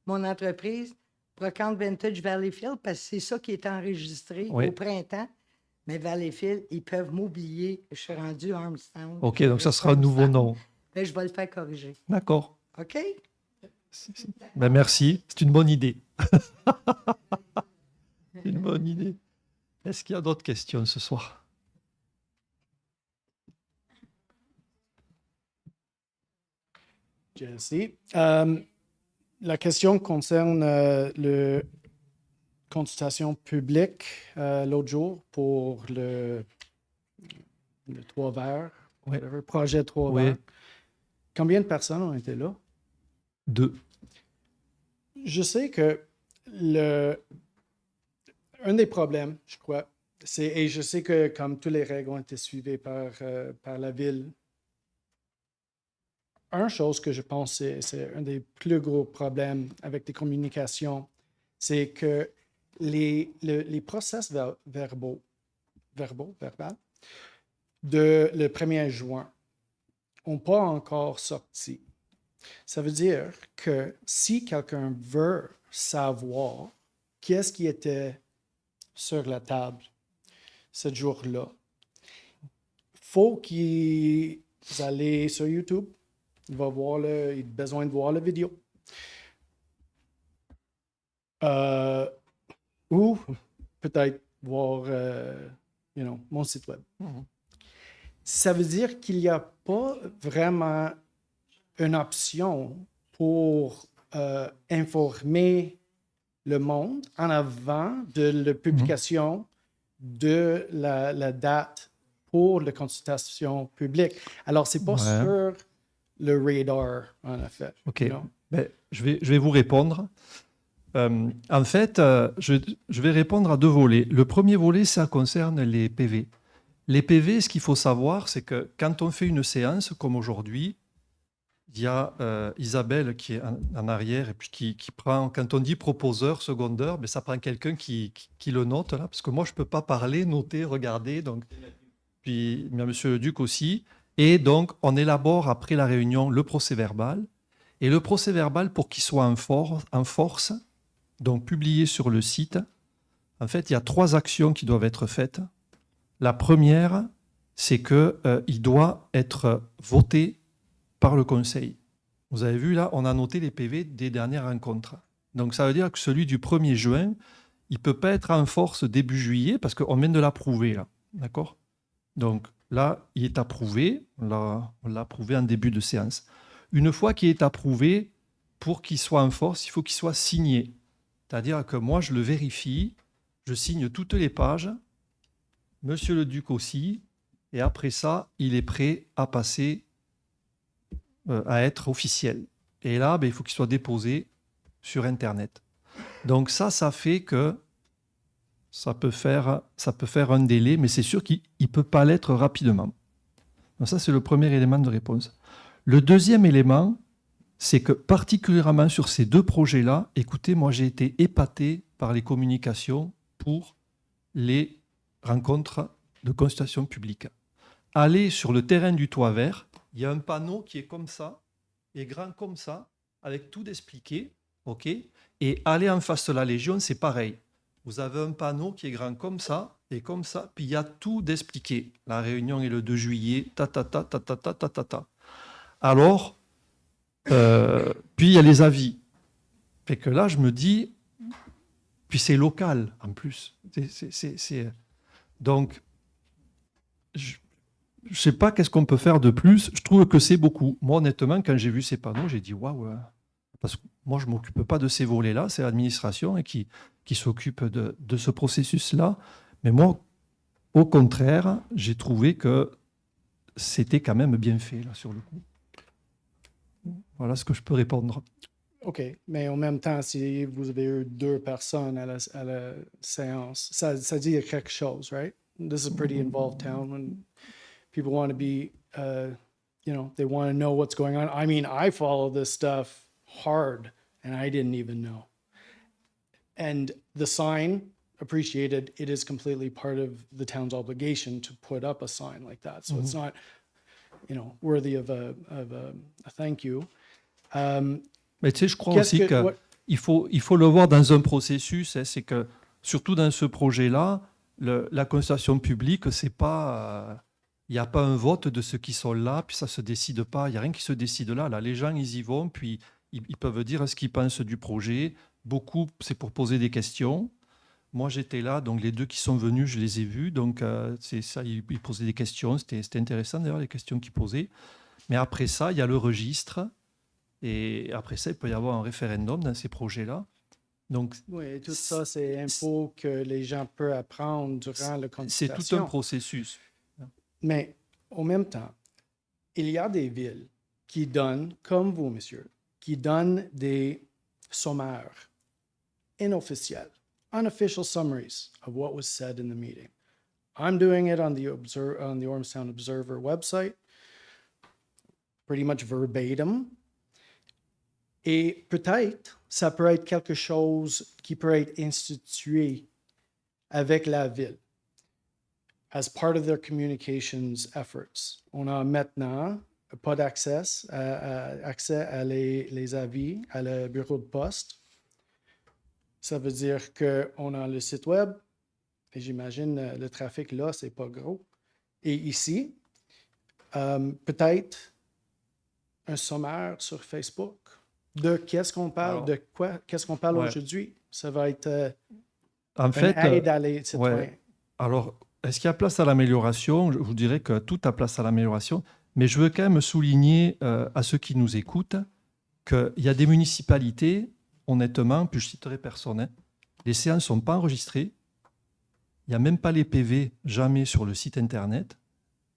mon entreprise Brocante Vintage Valleyfield parce que c'est ça qui est enregistré Oui. au printemps. Mais Valleyfield, ils peuvent m'oublier. Je suis rendu Armstrong. OK, donc ça sera un nouveau nom. Mais je vais le faire corriger. D'accord. OK? Ben, merci. C'est une bonne idée. C'est une bonne idée. Est-ce qu'il y a d'autres questions ce soir? Jesse. La question concerne la consultation publique l'autre jour pour le 3 verts, Ouais. whatever, projet 3 Oui. verts. Combien de personnes ont été là? 2. Je sais que un des problèmes, je crois, et je sais que comme toutes les règles ont été suivies par la ville, une chose que je pense c'est un des plus gros problèmes avec les communications, c'est que les process verbaux, de le 1er juin n'ont pas encore sorti. Ça veut dire que si quelqu'un veut savoir qu'est-ce qui était sur la table ce jour-là, faut qu'ils aillent sur YouTube. Il a besoin de voir la vidéo. Ou peut-être voir mon site web. Ça veut dire qu'il n'y a pas vraiment une option pour informer le monde en avant de la publication de la date pour la consultation publique. Alors, c'est pas sur le radar, en effet. OK. Ben, je vais vous répondre. En fait, je vais répondre à 2 volets. Le premier volet, ça concerne les PV. Les PV, ce qu'il faut savoir, c'est que quand on fait une séance, comme aujourd'hui, il y a Isabelle qui est en arrière et puis qui prend, quand on dit proposeur, secondeur, ben ça prend quelqu'un qui le note, là, parce que moi, je ne peux pas parler, noter, regarder. Donc, puis il y a Monsieur le Duc aussi. Et donc, on élabore après la réunion le procès-verbal. Et le procès-verbal, pour qu'il soit en force, donc publié sur le site, en fait, il y a 3 actions qui doivent être faites. La première, c'est qu'il doit être voté par le Conseil. Vous avez vu là, on a noté les PV des dernières rencontres. Donc ça veut dire que celui du 1er juin, il ne peut pas être en force début juillet parce qu'on vient de l'approuver là. D'accord ? Donc là, il est approuvé. On l'a approuvé en début de séance. Une fois qu'il est approuvé, pour qu'il soit en force, il faut qu'il soit signé. C'est-à-dire que moi, je le vérifie, je signe toutes les pages, Monsieur le Duc aussi, et après ça, il est prêt à passer à être officiel. Et là, il faut qu'il soit déposé sur Internet. Donc ça fait que ça peut faire un délai, mais c'est sûr qu'il ne peut pas l'être rapidement. Donc ça, c'est le premier élément de réponse. Le deuxième élément, c'est que particulièrement sur ces 2 projets-là, écoutez, moi j'ai été épaté par les communications pour les rencontres de consultation publique. Allez sur le terrain du Toit Vert, il y a un panneau qui est comme ça, et grand comme ça, avec tout expliqué, ok. Et aller en face de la Légion, c'est pareil. Vous avez un panneau qui est grand comme ça, et comme ça, puis il y a tout d'expliqué. La réunion est le 2 juillet, ta. Alors, puis il y a les avis. Fait que là, je me dis, puis c'est local en plus. Donc, je ne sais pas qu'est-ce qu'on peut faire de plus. Je trouve que c'est beaucoup. Moi, honnêtement, quand j'ai vu ces panneaux, j'ai dit waouh. Parce que moi, je ne m'occupe pas de ces volets-là. C'est l'administration qui s'occupe de ce processus-là. Mais moi, au contraire, j'ai trouvé que c'était quand même bien fait, là, sur le coup. Voilà ce que je peux répondre. OK. Mais en même temps, si vous avez eu 2 personnes à la séance, ça dit quelque chose, right? This is a pretty involved town when people want to be, they want to know what's going on. I mean, I follow this stuff hard, and I didn't even know. And the sign, appreciated, it is completely part of the town's obligation to put up a sign like that. So it's not, worthy of a thank you. Mais tu sais, je crois aussi qu'il faut le voir dans un processus. C'est que, surtout dans ce projet-là, la consultation publique, c'est pas... Il n'y a pas un vote de ceux qui sont là, puis ça ne se décide pas. Il n'y a rien qui se décide là. Là, les gens, ils y vont, puis ils peuvent dire ce qu'ils pensent du projet. Beaucoup, c'est pour poser des questions. Moi, j'étais là, donc les 2 qui sont venus, je les ai vus. Donc, c'est ça, ils posaient des questions. C'était intéressant, d'ailleurs, les questions qu'ils posaient. Mais après ça, il y a le registre. Et après ça, il peut y avoir un référendum dans ces projets-là. Donc, Oui, tout ça, c'est info que les gens peuvent apprendre durant la c'est consultation. tout un processus. Mais en même temps, il y a des villes qui donnent, comme vous, monsieur, qui donnent des sommaires inofficiels, unofficial summaries of what was said in the meeting. I'm doing it on the Ormstown Observer website, pretty much verbatim. Et peut-être, ça peut être quelque chose qui peut être institué avec la ville as part of their communications efforts. On a maintenant pas d'accès accès à les avis, à le bureau de poste. Ça veut dire qu'on a le site web, et j'imagine le trafic là, c'est pas gros. Et ici, peut-être un sommaire sur Facebook de qu'est-ce qu'on parle, Alors, de quoi, qu'est-ce qu'on parle ouais. aujourd'hui. Ça va être En une fait, aide à les citoyens. ouais. Alors, est-ce qu'il y a place à l'amélioration? Je vous dirais que tout a place à l'amélioration. Mais je veux quand même souligner à ceux qui nous écoutent qu'il y a des municipalités, honnêtement, puis je citerai personne, hein, les séances ne sont pas enregistrées. Il n'y a même pas les PV, jamais sur le site Internet.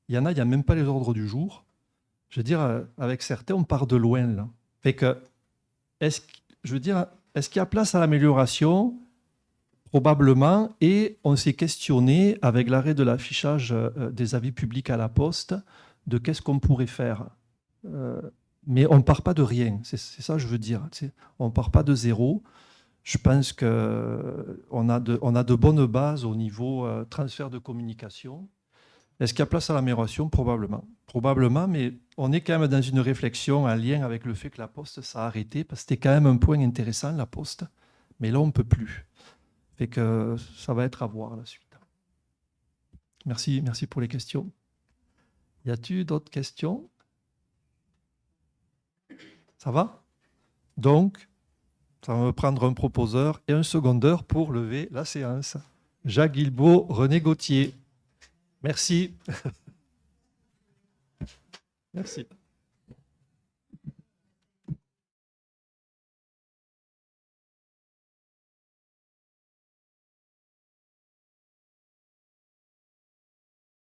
Il y en a, il n'y a même pas les ordres du jour. Je veux dire, avec certains, on part de loin, là. Fait que, je veux dire, est-ce qu'il y a place à l'amélioration? Probablement. Et on s'est questionné avec l'arrêt de l'affichage des avis publics à la poste de qu'est-ce qu'on pourrait faire. Mais on ne part pas de rien. C'est ça que je veux dire. Tu sais. On ne part pas de zéro. Je pense qu'on a de bonnes bases au niveau transfert de communication. Est-ce qu'il y a place à l'amélioration? Probablement. Probablement, mais on est quand même dans une réflexion en lien avec le fait que la Poste, ça a arrêté, parce que c'était quand même un point intéressant, la Poste. Mais là, on ne peut plus. Fait que ça va être à voir la suite. Merci pour les questions. Y a-t-il d'autres questions? Ça va? Donc, ça va me prendre un proposeur et un secondeur pour lever la séance. Jacques Guilbault, René Gauthier. Merci. Merci.